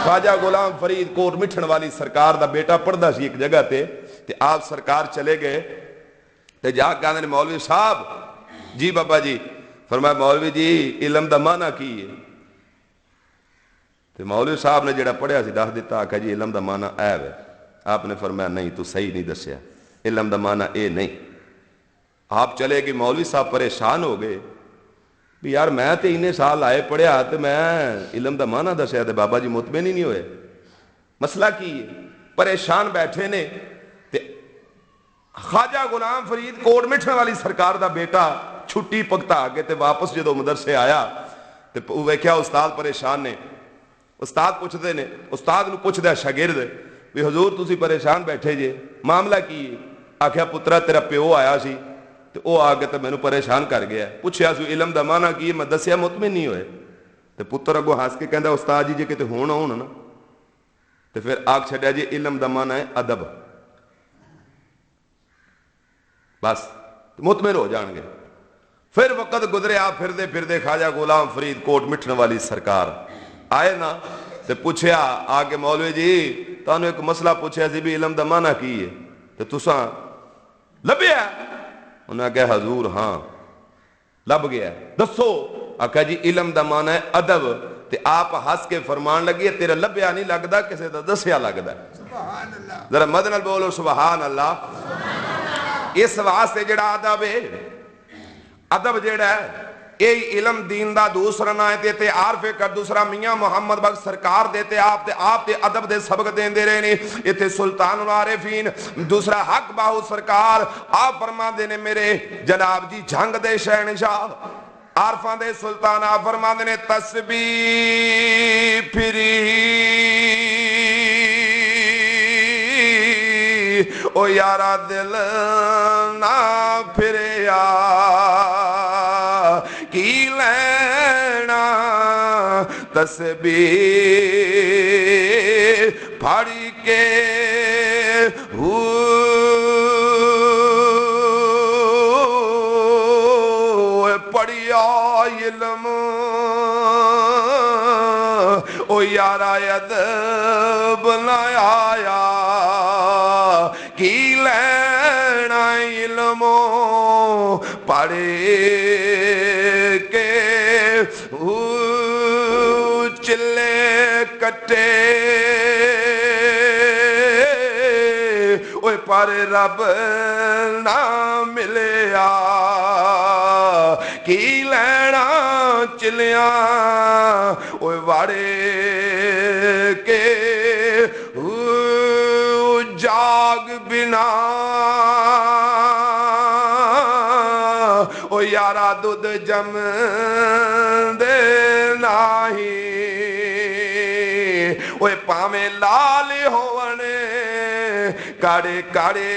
خواجہ غلام فرید کوٹ مٹھن والی سرکار دا بیٹا پڑھدا سی ایک جگہ تے آپ سرکار چلے گئے تے جا کے آندے مولوی صاحب جی بابا جی، فرمایا مولوی جی علم دا معنی کی ہے؟ تے مولوی صاحب نے جڑا پڑھیا سی دس دیتا، آکھا جی علم دا معنی اے ہے۔ آپ نے فرمایا نہیں تو صحیح نہیں دسیا، علم دا معنی اے نہیں۔ آپ چلے کہ مولوی صاحب پریشان ہو گئے بھی یار میں تے انہیں سال آئے پڑھیا تے میں علم دا معنی دسیا تے بابا جی مطمئن ہی نہیں ہوئے، مسئلہ کی ہے؟ پریشان بیٹھے نے تے خواجہ غلام فرید کوٹ مٹھن والی سرکار دا بیٹا چھٹی پکتا کے تے واپس جدو مدرسے آیا تے ویکھیا استاد پریشان نے۔ استاد پوچھتے نے، استاد نو پوچھ دیا شاگرد بھی حضور تسی پریشان بیٹھے جے، معاملہ کی ہے؟ آکھیا پترا تیرا پیو آیا سی تے او آ کے تے مینوں پریشان کر گیا، پوچھیا سو علم دا معنی کی ہے، میں دسیا مطمئن نہیں ہوئے۔ تے پتر اگوں ہس کے کہندا استاد جی جے کتے ہون آن نا تے پھر آکھ چھڈیا جی علم دا معنی ہے ادب، بس مطمئن ہو جان گے۔ پھر وقت گزریا، پھردے پھردے خواجہ غلام فرید کوٹ مٹھن والی سرکار آئے نا تے پوچھیا آ کے مولوی جی تانوں ایک مسئلہ پوچھیا سی بھی علم دا معنی کی ہے تے تساں لبیا؟ انہاں کہا حضور ہاں لب گیا، دسو؟ آکھا جی علم دا معنی ہے ادب۔ تے آپ ہس کے فرمان لگی تیرا لبیا نہیں لگدا، کسے دا دسیا لگدا۔ سبحان اللہ، ذرا مد نال بولو سبحان اللہ۔ اس واسطے جڑا ادب ہے، ادب جڑا ہے یہ علم دین دا دوسرا نا ہے تے عارف کر دوسرا میاں محمد بخش سرکار دیتے آپ تے ادب دے سبق دین دے رہے نے۔ ایتھے سلطان العارفین دوسرا حق باہو سرکار آپ فرما دے نے میرے جناب جی جھنگ دے شہنشاہ عارفاں دے سلطان آپ فرما دے نے تسبیح پھری او یارا دل نہ پھریا کی لینا تسبیح پھڑ کے پڑھیا علم او یارا ادب نہ آیا کی لینا علم پڑھ کے چلے کٹے اوے پر رب نہ ملیا کی لینا چلیاں اوے واڑے کے جاگ بنا او یارا دودھ جم دے نہیں اوے پاویں لال ہونے کاڑے کاڑے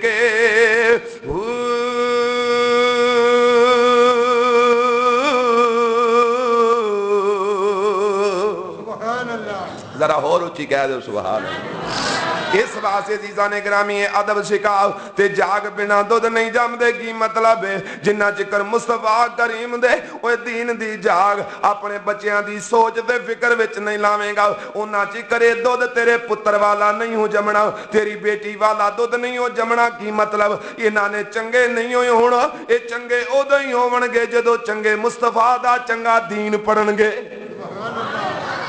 کے سبحان اللہ، ذرا اور اونچی کہہ دو سبحان اللہ۔ اس واسطے عزیزان گرامی ادب سکھاؤ تے جاگ بنا دودھ نہیں جم دے کی مطلب ہے جنہ چکر مصطفیٰ کریم دے اوے دین دی جاگ اپنے بچیاں دی سوچ دے فکر وچ نہیں لاویں گا انہاں چکر دودھ تیرے پتر والا نہیں ہو جمنا، تیری بیٹی والا دودھ نہیں ہو جمنا کی مطلب انہاں نے چنگے نہیں ہوئے ہونا، اے چنگے ادو ہی ہون گے جدو چنگے مصطفیٰ دا چنگا دین پڑھن گے،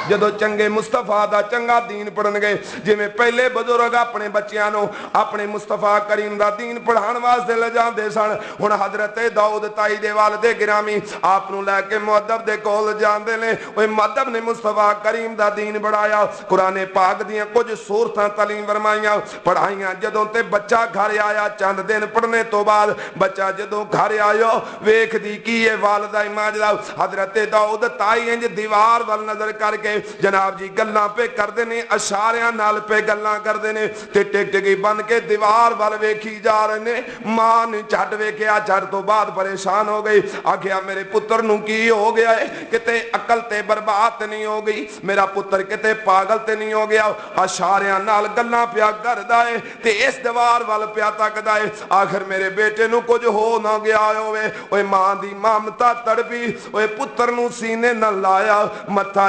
جدو چنگے مصطفیٰ دا چنگا دین پڑھن گے۔ جی میں پہلے بزرگ اپنے بچیاں نو اپنے مصطفیٰ کریم دا دین پڑھان واسطے لے جاندے سن، ہن حضرت داؤد تائی دے والد گرامی آپ نو لے کے مؤدب دے کول جاندے نے، اوے مؤدب نے مصطفیٰ کریم دا دین بڑھایا، قرآن پاک دیاں کچھ سورتاں تعلیم فرمائیاں پڑھائیاں، جدوں تے بچہ گھر آیا چند دن پڑھنے تو بعد بچہ جدوں گھر آیا ویکھ دی کی ہے والدہ ماجدہ حضرت داؤد تائی انج دیوار وال نظر کر کے جناب جی گلاں پہ کر دینے اشاریاں نال پہ گلاں کر دینے تے ٹک ٹکی بن کے دیوار وال ویکھی جا رہے نے۔ ماں نے چھٹ ویکھیا، چھٹ تو بعد پریشان ہو گئی، آکھیا میرے پتر نو کی ہو گیا ہے کتے عقل تے برباد نہیں ہو گئی، میرا پتر کتے پاگل تے نہیں ہو گیا، اشاریاں نال گلاں پیا کردا ہے تے اس دیوار وال پیا تکدا ہے، آخر میرے بیٹے نو کچھ ہو نہ گیا ہوئے۔ اوے ماں دی ممتا تڑپی، اوے پتر نو سینے نہ لایا، متھا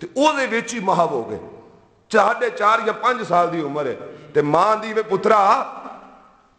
ਤੇ ਉਹਦੇ ਵਿੱਚ ਹੀ ਮਹਾਵ ਹੋ ਗਏ। 4.5 ਜਾਂ 5 ਸਾਲ ਦੀ ਉਮਰ ਹੈ ਤੇ ਮਾਂ ਦੀ ਵੇ ਪੁੱਤਰਾ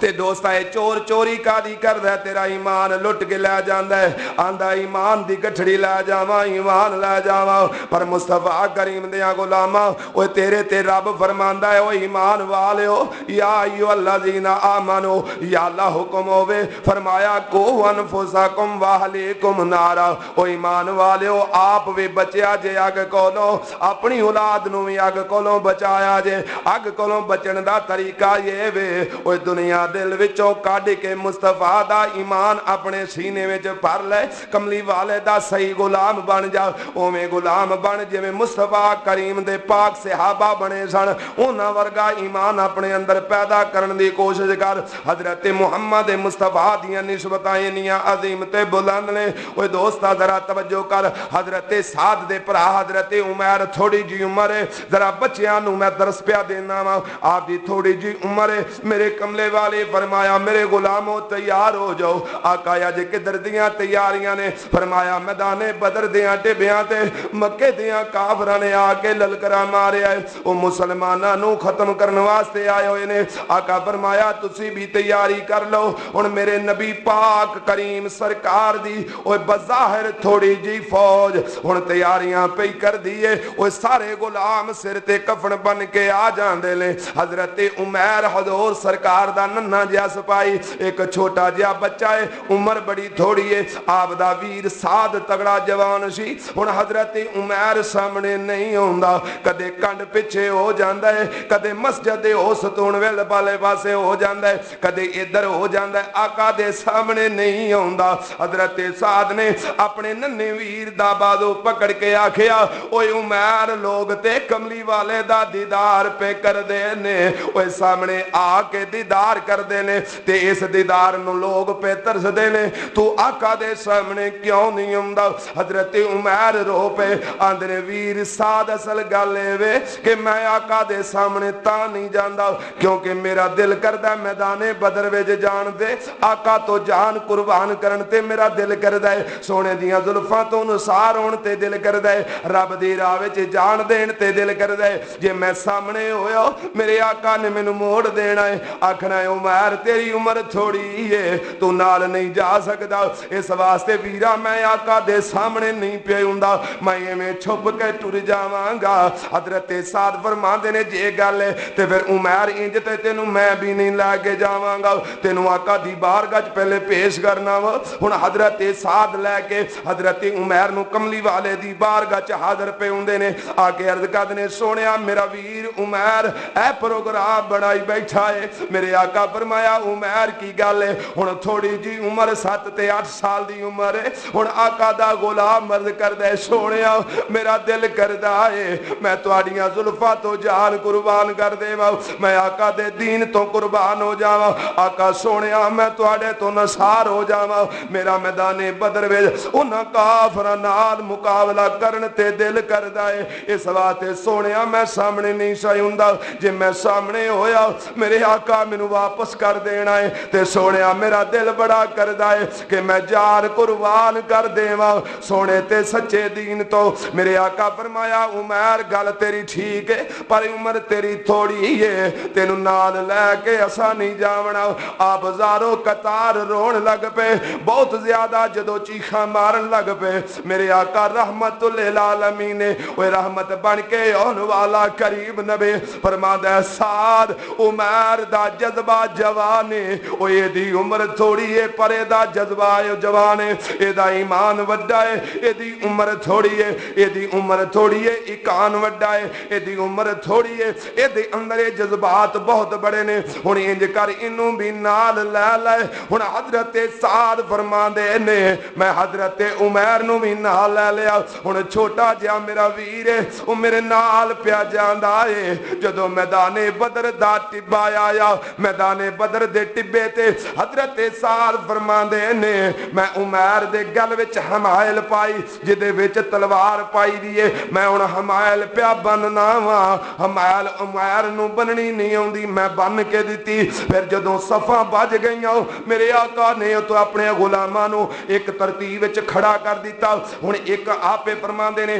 تے دوستا اے چور چوری کادی کردا تیرا ایمان لٹ کے لے جاندا ہے آندا ایمان دی گٹھڑی لے جاواں ایمان لے جاواں پر مصطفیٰ کریم دیاں غلاماں اوے تیرے تے رب فرماندا ہے او ایمان والیو یا ایھا الذین آمنو یا اللہ حکم ہوے فرمایا کو انفسکم واہلیکم نارا او ایمان والیو آپ وی بچیا جے اگ کولوں اپنی اولاد نو وی اگ کولوں بچایا جے اگ کولوں بچن دا طریقہ یہ وے او دنیا دل وچوں کڈ کے مصطفیٰ دا ایمان اپنے سینے وچ بھر لے کملی والے دا صحیح غلام بن جا اوویں غلام بن جویں مصطفیٰ کریم دے پاک صحابہ بنے سن انہاں ورگا ایمان اپنے اندر پیدا کرن دی کوشش کر حضرت محمد مصطفیٰ دیاں نسبتاں انیاں عظیم تے بلند نے اوے دوستا ذرا توجہ کر حضرت سعد دے بھرا حضرت عمر تھوڑی جی عمر ہے ذرا بچیاں نو میں درس پیا دینا وا آپ دی تھوڑی جی عمر ہے میرے کملے والے فرمایا میرے غلاموں تیار ہو جاؤ آقا اج کدھر دیاں تیاریاں نے فرمایا میدان بدر دیاں ٹبیاں تے مکے دیاں کافراں نے آ کے للکرا ماریا ہے او مسلماناں نو ختم کرن واسطے آئے ہوئے نے آقا فرمایا تسی بھی تیاری کر لو ہن میرے نبی پاک کریم سرکار دی او بظاہر تھوڑی جی فوج ہن تیاریاں پئی کر دیے او سارے غلام سر تے کفن بن کے آ جاندے نے حضرت عمر حضور سرکار دا ننھا جیا سپاہی ایک چھوٹا جیا بچہ ہے عمر بڑی تھوڑی ہے آپ دا ویر سعد تگڑا جوان سی ہن حضرت عمر سامنے نہیں ہوندا کدے کنڈ پیچھے ہو جاندا ہے کدے مسجد اوسطون ویل والے پاسے ہو جاندا ہے کدے ادھر ہو جاندا ہے آقا دے سامنے نہیں ہوندا حضرت سعد نے اپنے ننھے ویر دا بازو پکڑ کے آکھیا اوے عمر لوگ تے کملی والے دا دیدار پہ کر دے نے اوے سامنے آ کے دیدار کر دے نے تے اس دیدار نو لوگ پہ ترس دے نے تو آقا دے سامنے کیوں نہیں ہوندا حضرت عمر رو پہ آندے ویر سعد اصل گل اے کہ میں آقا دے سامنے تا نہیں جاندا کیونکہ میرا دل کردا میدان بدر وچ جان دے آقا تو جان قربان کرن تے میرا دل کردا ہے سونے دیاں زلفاں تو نثار ہون تے دل کردا ہے رب دی راہ وچ جان دین تے دل کردا ہے جے میں سامنے ہویا میرے آقا نے مینوں موڑ دینا ہے آکھنا ہے عمر تیری عمر تھوڑی ہے تو نال نہیں جا سکدا اس واسطے ویرا میں آقا دے سامنے نہیں پیا ہوندا میں ایویں چھپ کے ٹر جاواں گا حضرت سعد فرماندے نے جے گل ہے تے پھر عمر انج تے تینوں میں بھی نہیں لے کے جاواں گا تینوں آقا دی بارگاہ پہلے پیش کرنا وا ہن حضرت سعد لے کے حضرت عمر نو کملی والے دی بارگاہ حاضر پہ ہوندے نے آ کے عرض کردے نے سونیا میرا ویر عمر اے پروگرام بنائی بیٹھا ہے میرے آقا فرمایا عمر کی گل ہے ہن تھوڑی جی عمر 7 تے 8 سال دی عمر ہے ہن آقا دا غلام عرض کردا ہے سونیا میرا دل کردا ہے میں تواڈیاں زلفاں تو جان قربان کر دیواں میں آقا دے دین تو قربان ہو جاواں آقا سونیا میں تواڈے تو نثار ہو جاواں میرا میدان بدر وچ انہاں کافراں نال مقابلہ کرن تے دل کردا ہے اس واسطے سونیا میں سامنے نہیں سی ہوندا جے میں سامنے ہویا میرے آقا مینوں واپس کر دینا ہے تے سونیا میرا دل بڑا کردا ہے کہ میں جان قربان کر دیواں سونے تے سچے دین تو میرے آقا فرمایا عمر گل تیری ٹھیک ہے پر عمر تیری تھوڑی ہے تینوں نال لے کے اساں نہیں جاونا آپ ہزاروں قطار رون لگ پے بہت زیادہ جدو چیخاں مارن لگ پے میرے آقا رحمت للعالمین نے وہ رحمت بن کے اون والا قریب نبی فرماتا ہے سعد عمر دا جذبہ جوان ہے او یہ دی عمر تھوڑی ہے پر دا جذبہ جوان ہے اے دا ایمان وڈا ہے اے دی عمر تھوڑی ہے اے دی عمر تھوڑی ہے ایکان وڈا ہے اے دی عمر تھوڑی ہے اے دے اندر جذبات بہت بڑے نے ہن انج کر اینوں بھی نال لے لے ہن حضرت سعد فرماندے نے میں حضرت عمر نو بھی نال لے لیا ہن چھوٹا جہا میرا ویر ہے او میرے نال پیا جاندا ہے جدوں میدان بدر دا ٹبا آیا میدان بدر دے ٹبے تے حضرت سعد فرماندے نے میں عمر دے گل وچ حمائل پائی جدے وچ تلوار پائی دی ہے میں ہن حمائل پیا بننا وا حمائل عمر نو بننی نہیں آندی میں بن کے دتی پھر جدوں صفاں بج گئیاں میرے آقا نے تو اپنے غلاماں نو ایک ترتیب وچ کھڑا کر دیتا ہن ایک آپے فرماندے نے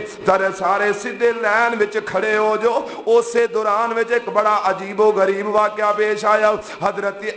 سارے سیدھے لائن وچ کھڑے ہو جو اسے دوران وچ ایک بڑا عجیب و غریب واقعہ پیش آیا حضرت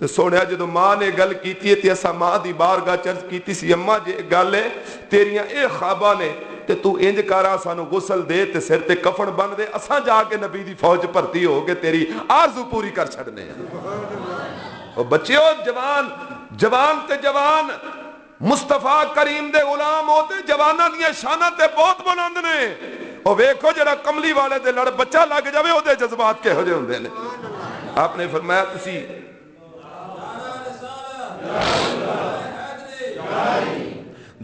تے سونیا جدو ماں نے گل کیتی ہے تے اسا ماں دی بارگاہ چرچ کیتی سی اماں جے گل ہے تیریاں اے خواباں نے تے تو انج کرا سانو غسل دے تے سر تے کفن بن دے اساں جا کے نبی دی فوج بھرتی ہو کے تیری آرزو پوری کر چھڑنے ہیں۔ او بچیو جوان تے جوان مصطفیٰ کریم دے غلام ہوتے جواناں دیاں شاناں تے بہت بلند نے۔ او ویکھو جڑا کملی والے دے لڑ بچہ لگ جاوے او دے جذبات کہو جے ہوندے نے۔ آپ نے فرمایا تسی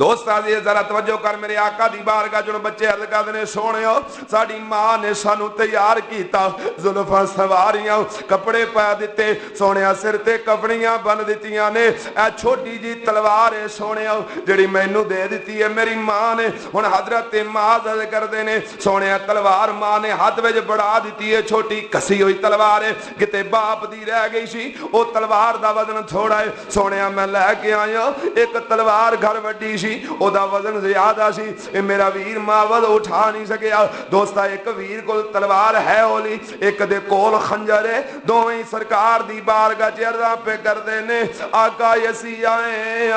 دوست آجئے ذرا توجہ کر میرے آقا دی بارگاہ جنہوں بچے عرض کر دنے سونے ہو ساڑی ماں نے سانو تیار کیتا زلفاں سواریاں کپڑے پا دیتے سونے سر تے کپڑیاں بن دیتیاں نے اے چھوٹی جی تلوار ہے سونے ہو جڑی مینوں دے دیتی ہے میری ماں نے ہن حضرت معاذ عرض کر دینے سونے تلوار ماں نے ہاتھ وچ بڑھا دیتی ہے چھوٹی کسی ہوئی تلوار ہے کتے باپ دی رہ گئی سی او تلوار دا وزن تھوڑا ہے سونے میں لے کے آیا ایک تلوار گھر وڈی سی او دا وزن زیادہ سی اے میرا ویر معاذ اٹھا نہیں سکیا دوستا ایک ویر کو تلوار ہے ہولی ایک دے کول خنجر ہے دوویں سرکار دی بارگاہ چردا پہ کر دینے آقا یسی آئے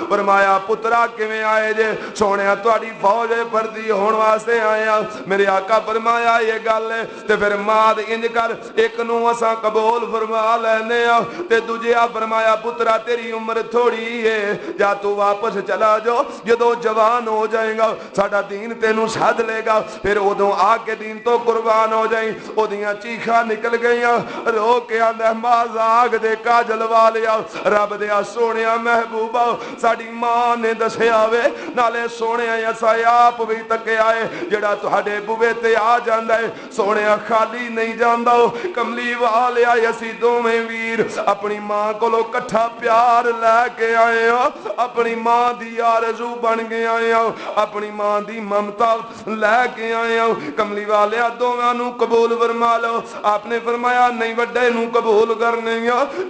فرمایا پترا کیویں آئے جے سونیا تہاڈی فوج بھرتی ہون واسطے آیا میرے آقا فرمایا یہ گل ہے تے پھر ماد انج کر ایک نو اساں قبول فرما لینے تے دوجے فرمایا پترا تیری عمر تھوڑی ہے جا تو واپس چلا جاؤ جدو جوان ہو جائے گا ساڈا دین تینوں سد لے گا پھر ادوں آ کے دین تو قربان ہو جائیں اودیاں چیخاں نکل گئیاں رو کے آندا ماذ آگ دے کاجل والیا رب دیا سونیا محبوبہ ساڈی ماں نے دسیا وے نالے سونیا اسا آپ بھی تکے آئے جڑا تہاڈے بوے تے آ جاندا ہے سونیا خالی نہیں جاندا کملی والیا اسی دوویں ویر اپنی ماں کولوں کٹھا پیار لے کے آئے اپنی ماں دی آرزو بن گیا اپنی ماں دی ممتا لے کے آئے کملی والے دوواں نو قبول فرما لو آپ نے فرمایا نہیں وڈے نو قبول کرنے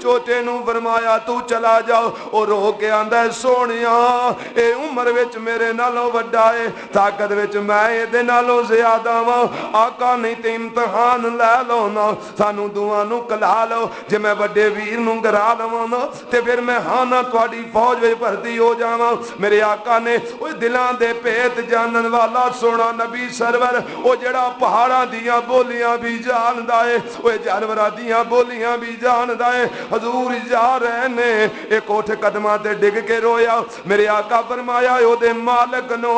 چھوٹے نو فرمایا تو چلا جاؤ اور رو کے آندا ہے سونیا اے عمر وچ میرے نالوں وڈا ہے طاقت وچ میں اے دے نالوں زیادہ وا آقا نہیں تے امتحان لے لو نا سانو دوواں نو کلا لو جے میں وڈے ویر نو گرا لواں نا تے پھر میں ہاں نا تہاڈی فوج وچ بھرتی ہو جاواں میرے آقا نے وہ دلاں دے پیت جانن والا سونا نبی سرور وہ جڑا پہاڑاں دیاں بولیاں بھی جاندا ہے وہ جانوراں دیاں بولیاں بھی جاندا ہے حضور جا رہے نے ایک اٹھ قدماں تے ڈگ کے رویا میرے آقا فرمایا او دے مالک نو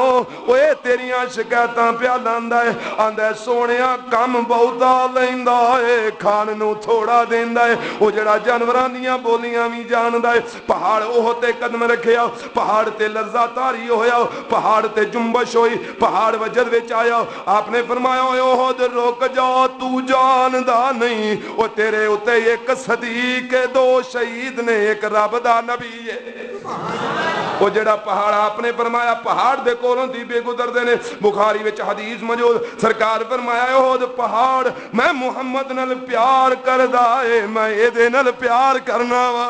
اوے تیریاں شکایتاں پیا لاندا ہے آندا ہے سونیا کم بہتا لیندا ہے کھان نو تھوڑا دیندا ہے او جڑا جانوراں دیاں بولیاں بھی جاندا ہے پہاڑ اوہ تے قدم رکھیا پہاڑ تے لذت آری ہویا پہاڑ تے جنبش ہوئی پہاڑ وجد وچ آیا آپ نے فرمایا احد رک جا تو جاندا نہیں او تیرے اتے ایک صدیق دو شہید نے ایک رب دا نبی ہے وہ جڑا پہاڑ آپ نے فرمایا پہاڑ دے کولوں دی بے گزر دے نے بخاری وچ حدیث موجود سرکار فرمایا احد پہاڑ میں محمد نال پیار کردا اے میں اے دے نال پیار کرنا وا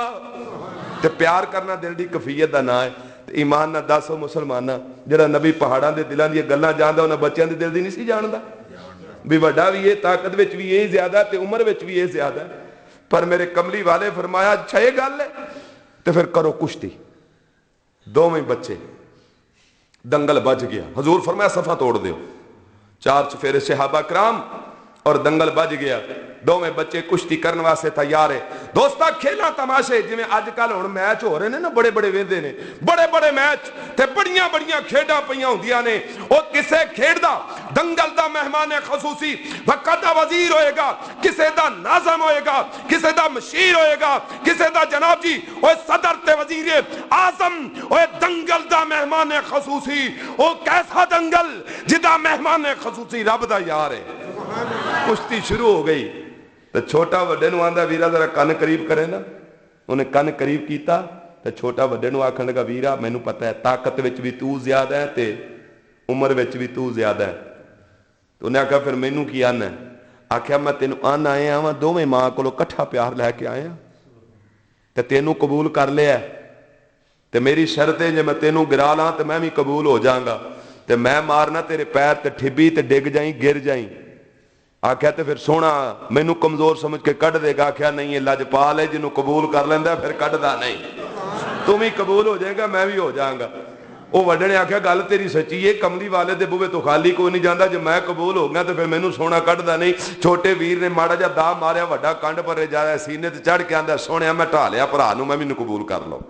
تے پیار کرنا دل دی کیفیت دا نا ہے ایمان نہ دسو مسلمانہ جڑا نبی پہاڑاں دے دلاں دی گلاں جاندا انہاں بچیاں دے دل دی نہیں سی جاندا بھی وڈا بھی ہے طاقت وچ بھی یہ زیادہ تے عمر وچ بھی یہ زیادہ پر میرے کملی والے فرمایا اچھا یہ گل ہے تے پھر کرو کشتی دوویں بچے دنگل بج گیا حضور فرمایا صفا توڑ دیو چار چفیرے صحابہ کرام اور دنگل بج گیا دوویں بچے کشتی کرنے واسطے تیار ہے دوستا کھیلا تماشے جویں اج کل ہن میچ ہو رہے نے نا بڑے بڑے ویندے نے بڑے بڑے میچ تے بڑیاں بڑیاں کھیڈاں پیاں ہوندیاں نے او کسے کھیڈ دا دنگل دا مہمان خصوصی وقت دا وزیر ہوئے گا کسے دا ناظم ہوئے گا کسے دا مشیر ہوئے گا کسے دا جناب جی اوے صدر تے وزیر اعظم اوے دنگل دا مہمان خصوصی او کیسا دنگل جدا مہمان خصوصی رب دا یار ہے کشتی شروع ہو گئی تو چھوٹا وڈے نو آندا ویرا ذرا کن قریب کرے نا انہیں کن قریب کیتا تو چھوٹا وڈے نو آکھن لگا ویرا مینوں پتہ ہے طاقت وچ بھی تو زیادہ ہے تے عمر وچ بھی تو زیادہ ہے تو انہیں آکھا پھر مینوں کی آنا ہے آکھیا میں تینوں آنا آئے ہاں دوویں ماں کولوں کٹھا پیار لے کے آئے ہاں تے تینوں قبول کر لیا تے میری شرط ہے جے میں تینوں گرا لاں تے میں بھی قبول ہو جاؤں گا تے میں مارنا تیرے پیر تے ٹھبی تے ڈگ جائیں گر جائیں آخیا تے پھر سونا مینوں کمزور سمجھ کے کڈ دے گا؟ آخیا نہیں، یہ لجپال ہے، جنوں قبول کر لیندہ پھر کڈدا نہیں، تم ہی قبول ہو جائے گا میں بھی ہو جاؤں گا۔ وہ وڈے نے آخیا گل تیری سچی ہے، کملی والے دے بوے تو خالی کوئی نہیں جاندہ، جب میں قبول ہو گیا تو پھر مینوں سونا کڈدا نہیں۔ چھوٹے ویر نے ماڑا جا دا ماریا، وڈا کنڈ پر جا رہا ہے، سینے تے چڑھ کے آندا سونیا میں ٹھا لیا بھرا نوں، میں مینوں قبول کر لو۔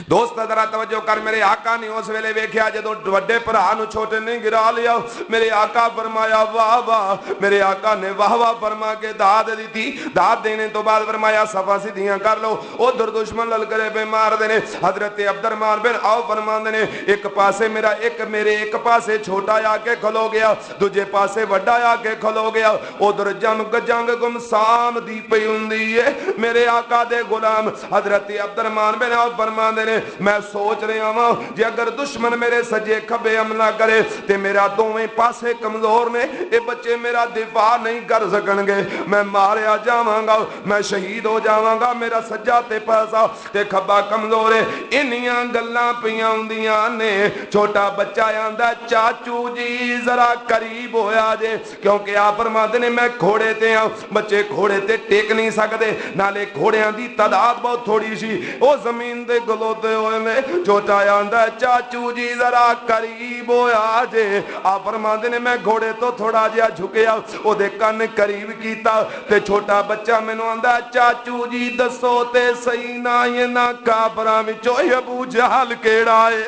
دوست ذرا توجہ کر، میرے آقا نے اس ویلے ویکھیا جدوں وڈے بھرا نوں چھوٹے نے گرا لیا، میرے آقا فرمایا واہ واہ، میرے آقا نے واہ واہ فرما کے داد دیتی۔ داد دینے تو بعد فرمایا صفا سیدھیاں کر لو، ادھر دشمن للکرے پہ مار دینے۔ حضرت عبد الرحمن بن عوف فرماندے نے ایک پاسے میرے ایک پاسے چھوٹا آ کے کھلو گیا، دوجے پاسے وڈا آ کے کھلو گیا، ادھر جنگ گمسام دی پئی ہوندی ہے۔ میرے آقا دے غلام حضرت عبد الرحمن بن عوف فرماندے نے میں سوچ رہا ہوں جی اگر دشمن میرے سجے کھبے حملہ کرے تے میرا دوویں پاسے کمزور نے، اے بچے میرا دفاع نہیں کر سکن گے، میں ماریا جاواں گا، میں شہید ہو جاواں گا، میرا سجا تے پاسا تے کھبا کمزور ہے۔ انیاں گلاں پیاں ہوندیاں نے، چھوٹا بچہ آندا چاچو جی ذرا قریب ہویا جے، کیونکہ آپ فرماندے نے میں گھوڑے تے ہاں، بچے گھوڑے تے ٹیک نہیں سکدے، نالے گھوڑیاں دی تعداد بہت تھوڑی سی، او زمین دے گلوتے ہوئے نے۔ چھوٹا آندا چاچو جی ذرا قریب ہویا جے، آپ فرماندے نے میں گھوڑے تو تھوڑا جہا جھکیا، او دے کن قریب کیتا تے چھوٹا بچہ مینوں آندا چاچو جی دسو تے صحیح نہ انہاں کافراں وچوں ابو جہل کیڑا ہے؟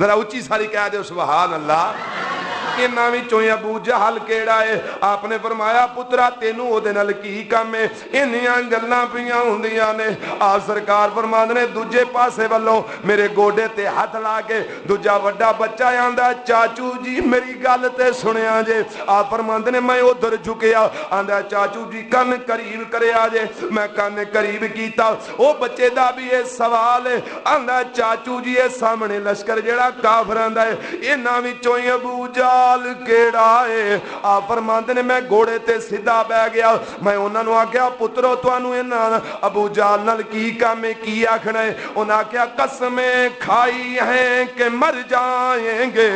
ذرا اونچی ساری کہہ دے سبحان اللہ۔ انہاں وچوں ابو جہل کیڑا ہے؟ آپ نے فرمایا پترا تینوں او دے نال کی کم ہے؟ انہیاں گلاں پیاں ہوندیاں نے۔ آپ سرکار فرماندے نے دوجے پاسے والوں میرے گوڈے تے ہاتھ لا کے دوجا وڈا بچہ آندا چاچو جی میری گل تے سنیا جے۔ آپ فرماندے نے میں ادھر جھکیا، آندا چاچو جی کن قریب کریا جے، میں کن قریب کیتا۔ او بچے دا بھی یہ سوال ہے، آندا چاچو جی اے سامنے لشکر جڑا کافراں دا ہے انہاں وچوں ابو جہل کیڑا ہے؟ آپ فرماندے نے میں گھوڑے تے سیدھا بہ گیا، میں انہاں نوں آکھیا پترو تانوں انہاں ابو جہل نال کی کام ہے، کی آکھنا ہے؟ انہاں آکھیا قسمیں کھائی ہیں کہ مر جائیں گے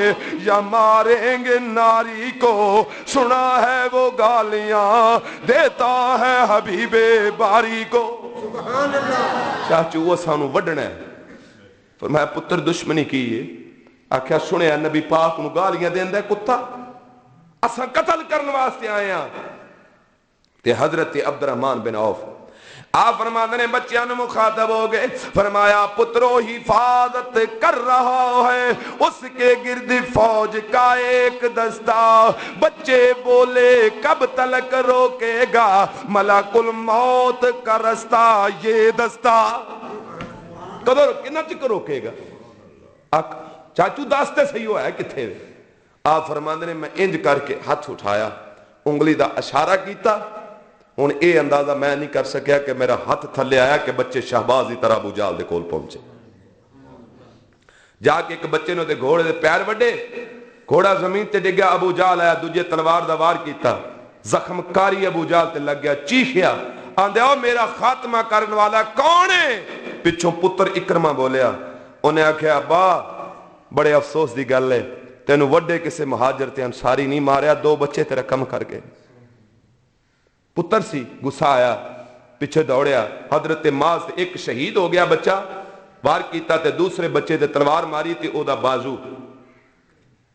یا ماریں گے ناری کو، سنا ہے وہ گالیاں دیتا ہے حبیب باری کو۔ سبحان اللہ۔ چاچو وہ سانو وڈنا ہے، فرمایا پتر دشمنی کی ہے؟ آکھیا سنیا نبی پاک نو گالیاں دیندا ہے کتا، اساں قتل کرن واسطے آئے ہیں۔ تے حضرت عبد الرحمن بن عوف آپ فرماندے نے بچیاں نے مخاطب ہو گئے، فرمایا پترو حفاظت کر رہا ہے اس کے گرد فوج کا ایک دستہ، بچے بولے کب تلک روکے گا ملک الموت کا رستہ یہ دستہ، کدھر کنا چکر روکے گا؟ چاچو داستے صحیح ہوا ہے کتھے؟ آپ فرماندے نے میں انج کر کے ہاتھ اٹھایا، انگلی دا اشارہ کیتا، ہن اے اندازہ میں نہیں کر سکیا کہ میرا ہاتھ تھلے آیا کہ بچے شہباز دی طرح ابو جہل دے کول پہنچے۔ جا کے ایک بچے نے دے گھوڑے دے پیر وڈے، گھوڑا زمین تے ڈگیا، ابو جہل آیا دوجے تلوار دا وار کیتا، زخم کاری ابو جہل تے لگ گیا، چیخیا آندے او میرا خاتمہ کرن والا کون ہے؟ پچھوں پتر اکرمہ بولیا، انہیں آکھیا ابا بڑے افسوس دی گل ہے، تینوں وڈے کسے مہاجر تے انصاری نہیں ماریا، دو بچے تیرا کم کر گئے۔ پتر سی غصہ آیا، پیچھے دوڑیا، حضرت معاذ ایک شہید ہو گیا بچہ، وار کیتا تے دوسرے بچے تے تلوار ماری تے او دا بازو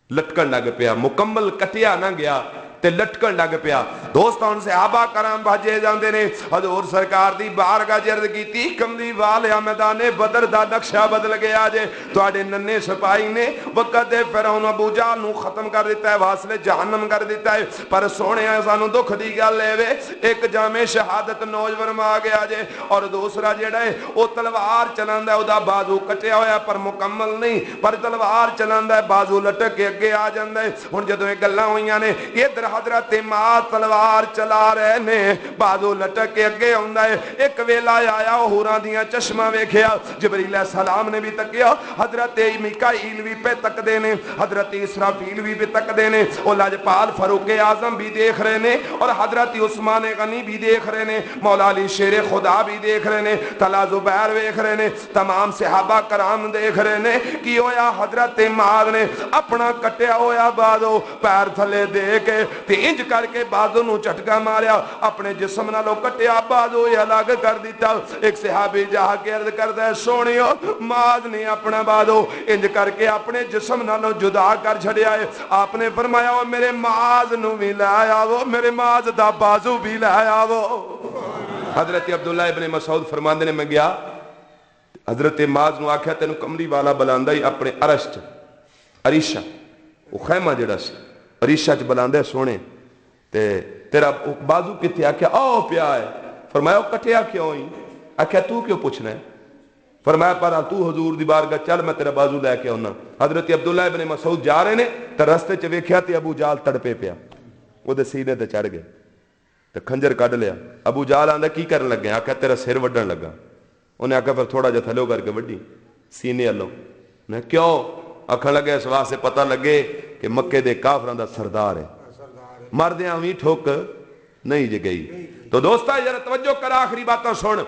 لٹکن لگ پیا، مکمل کٹیا نہ گیا تے لٹکن لگ پیا۔ دوستان صحابہ کرام بھاجے جاندے نے، حضور سرکار دی بارگاہ عرض کیتی کملی والیا میدان بدر دا نقشہ بدل گیا جے، تواڈے ننے سپاہی نے وقت فرعون ابو جہل نو ختم کر دیتا ہے، واصل جہنم کر دیتا ہے، پر سونیا سانو دکھ دی گل اے وے ایک جامع شہادت نوجوان آ گیا جے، اور دوسرا جیڑا ہے او تلوار چلاندا ہے، او دا بازو کٹیا ہویا پر مکمل نہیں، پر تلوار چلاندا ہے، بازو لٹک کے اگے آ جاندا ہے۔ ہن جدوں یہ گلاں ہوئیاں نے ادھر حضرت معاذ تلوار چلا رہے نے، بازو لٹک کے اگے آندا ہے، ایک ویلا آیا حوراں دیاں چشماں ویکھیا، جبریل علیہ السلام نے بھی تکیا، حضرت میکائیل بھی پہ تک دے نے، حضرت اسرافیل بھی پہ تک دے نے، اور لاجپال فاروق اعظم بھی دیکھ رہے نے، اور حضرت عثمان غنی بھی دیکھ رہے نے، مولا علی شیر خدا بھی دیکھ رہے نے، طلحہ زبیر دیکھ رہے نے، تمام صحابہ کرام دیکھ رہے نے۔ کی ہویا؟ حضرت معاذ نے اپنا کٹیا ہویا بازو پیر تھلے دے کے تے انج کر کے بازو نو جھٹکا ماریا, اپنے جسم نالوں کٹیا, بازو الگ کر دیتا. ایک صحابی جا کے عرض کردا ہے سونیو معاذ نے اپنا بازو انج کر کے اپنے جسم نالوں جدا کر چھڑیا ہے. آپ نے فرمایا او میرے معاذ نو بھی لے آو, میرے معاذ دا بازو بھی لے آو. حضرت عبداللہ ابن مسعود فرماندے نے میں گیا, حضرت معاذ نو آکھیا تینوں کملی والا بلاندا ہی اپنے عرش چ, عریشہ وہ خیمہ جڑا سی عریشہ چ بلاندا ہے سونے, تے تیرا بازو کتے؟ آکھیا او پیا ہے. فرمایا او کٹیا کیوں ہی؟ آکھیا تو کیوں پوچھنا ہے؟ فرمایا پر تو حضور دی بارگاہ چل میں تیرا بازو لے کے آنا. حضرت عبداللہ ابن مسعود جا رہے نے تے رستے چ ویکھیا تے ابو جال تڑپے پیا, وہ دے سینے تے چڑھ گئے تے کھنجر کڈ لیا. ابو جال آندا کی کرن لگے؟ آکھیا تیرا سر وڈن لگا. انہیں آکھیا پھر تھوڑا جا تھلو کر کے وڈی سینے والوں. میں کیوں؟ آکھن لگے اس واسطے پتہ لگے کہ مکے دے کافراں دا سردار ہے, مردیاں وی ٹھوک نہیں جے گئی. تو دوستا ذرا توجہ کر, آخری باتاں سن.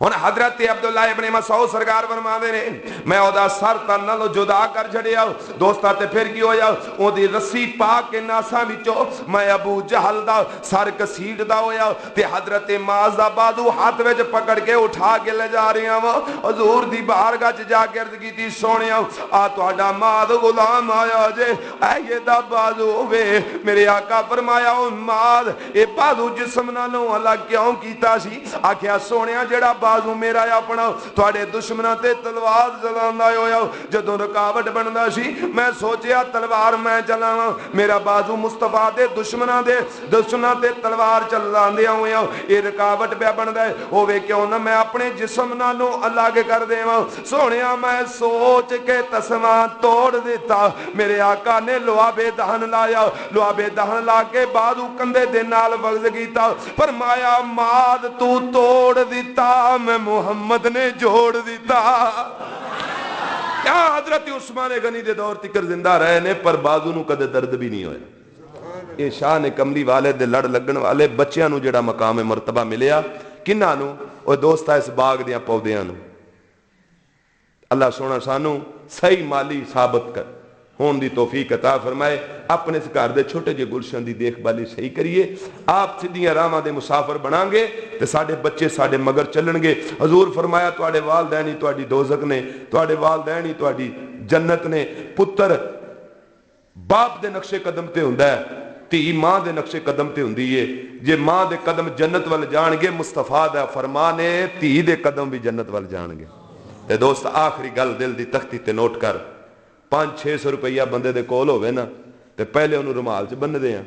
ہن حضرت عبداللہ ابن مسعود سرکار فرماندے نے میں او دا سر تن نالوں جدا کر چھڑیا. دوستا تے پھر کی ہویا, او دی رسی پا کے ناساں وچوں میں ابو جہل دا سر کسیٹدا ہویا تے حضرت معاذ دا بازو ہاتھ وچ پکڑ کے اٹھا کے لے جا رہا وا. حضور دی بارگاہ چ جا کے عرض کیتی سونیا آ تہاڈا معاذ غلام آیا جے, اے یہ دا بازو وے. میرے آقا فرمایا او معاذ اے بازو جسم نالوں الگ کیوں کیتا سی؟ آکھیا سونیا جڑا بازو میرا اپنا تواڈے دشمناں تے تلوار چلاندا ہویا جدوں رکاوٹ بندا سی میں سوچیا تلوار میں چلاواں, میرا بازو مصطفیٰ دے دشمناں تے تلوار چلاندے ہویا اے رکاوٹ پہ بندا ہے. ہوے کیوں نہ میں اپنے جسم نالوں الگ کر دیواں. سونیا میں سوچ کے تسمہ توڑ دیتا. میرے آقا نے لوابے دہن لایا, لوابے دہن لا کے بازو کندھے دے نال وغز کیتا. فرمایا معاذ تو توڑ دیتا, میں محمد نے جوڑ دیتا. کیا حضرت عثمان غنی دے دور تکر زندہ رہے نے پر بازو نو کدے درد بھی نہیں ہویا. اے شان کملی والے دے لڑ لگن والے بچیاں نو جڑا مقام مرتبہ ملیا کنہاں نو؟ او دوستا اس باغ دیاں پودیاں نو. اللہ سونا سانو صحیح مالی ثابت کر ہون دی توفیق عطا فرمائے. اپنے اس گھر دے چھوٹے جے گلشن دی دیکھ بھالی صحیح کریے. آپ سیدھیاں راہاں دے مسافر بنان گے تے ساڈے بچے ساڈے مگر چلن گے. حضور فرمایا تواڈے والدین ہی تواڈی دوزخ نے, تواڈے والدین ہی تواڈی جنت نے. پتر باپ دے نقشے قدم تے ہوندا ہے, تی ماں دے نقشے قدم تے ہوندی ہے. جے ماں دے قدم جنت وال جان گے مصطفیٰ دا فرمان ہے تی دے قدم بھی جنت وال جان گے. تے دوست آخری گل دل دی تختی تے نوٹ کر, 500-600 روپیہ بندے دے کول ہوئے نا تے پہلے انہوں رمال چ بن دے ہیں,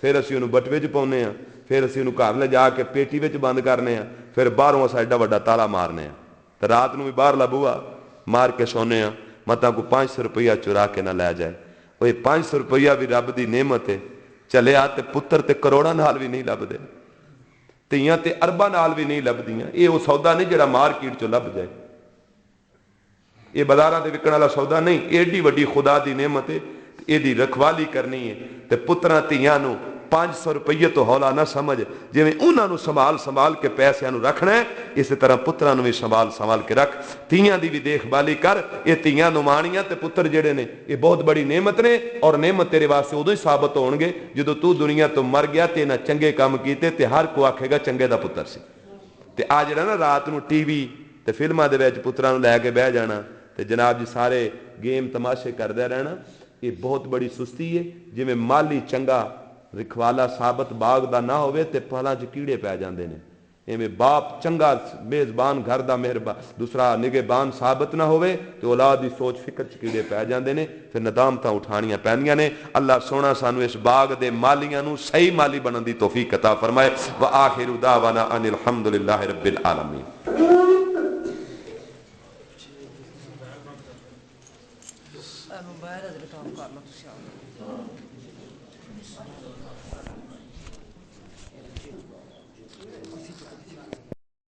پھر اسی انہوں بٹوے چ پاؤنے ہیں, پھر اسی انہوں گھر لے جا کے پیٹی وچ بند کرنے ہیں, پھر باہروں اسا ایڈا وڈا تالا مارنے ہیں تے رات نو بھی باہر لبوا مار کے سونے ہیں. مطلب کو 500 روپیہ چرا کے نہ لے جائے. وہ 500 روپیہ بھی رب دی نعمت ہے. چلے آتے پتر تے کروڑاں نال بھی نہیں لب دے, تیاں تے ارباں نال بھی نہیں لب دیاں. یہ وہ سودا نہیں جڑا مارکیٹ چ لب جائے, یہ بازاراں تے وکن والا سودا نہیں. ایڈی وڈی خدا دی نعمت ہے, یہ دی رکھوالی کرنی ہے. تے پتراں تیاں نو 500 روپیے تو ہولا نہ سمجھ, جویں انہاں نو سنبھال کے پیسیاں نو رکھنا ہے اسی طرح پتراں نو بھی سنبھال کے رکھ. تیاں دی بھی دیکھ بھالی کر. یہ تیاں نمانیاں تے پتر جڑے نے یہ بہت بڑی نعمت نے, اور نعمت تیرے واسطے ادوں ہی ثابت ہون گے جدوں تو دنیا تو مر گیا تے نہ چنگے کام کیتے تے ہر کو آکھے گا چنگے دا پتر سی. تے آ جڑا نا رات نو ٹی وی تے فلماں دے وچ پتراں نو لے کے بہ جانا تے جناب جی سارے گیم تماشے کردے رہنا, یہ بہت بڑی سستی ہے. جی میں مالی چنگا رکھوالا ثابت باغ دا نہ ہوئے تے پھلاں چ کیڑے پہ جاندے نے. ایویں باپ چنگا میزبان گھر دا مہربان دوسرا نگہبان ثابت نہ ہوئے تے اولاد دی سوچ فکر چ کیڑے پہ جاندے نے, پھر ندامتاں اٹھانیاں پیندیاں نے. اللہ سونا سانو اس باغ دے مالیاں نو صحیح مالی بنن دی توفیق عطا فرمائے. وآخر دعوانا ان الحمدللہ رب العالمین. باہر حضرت کام کر لو.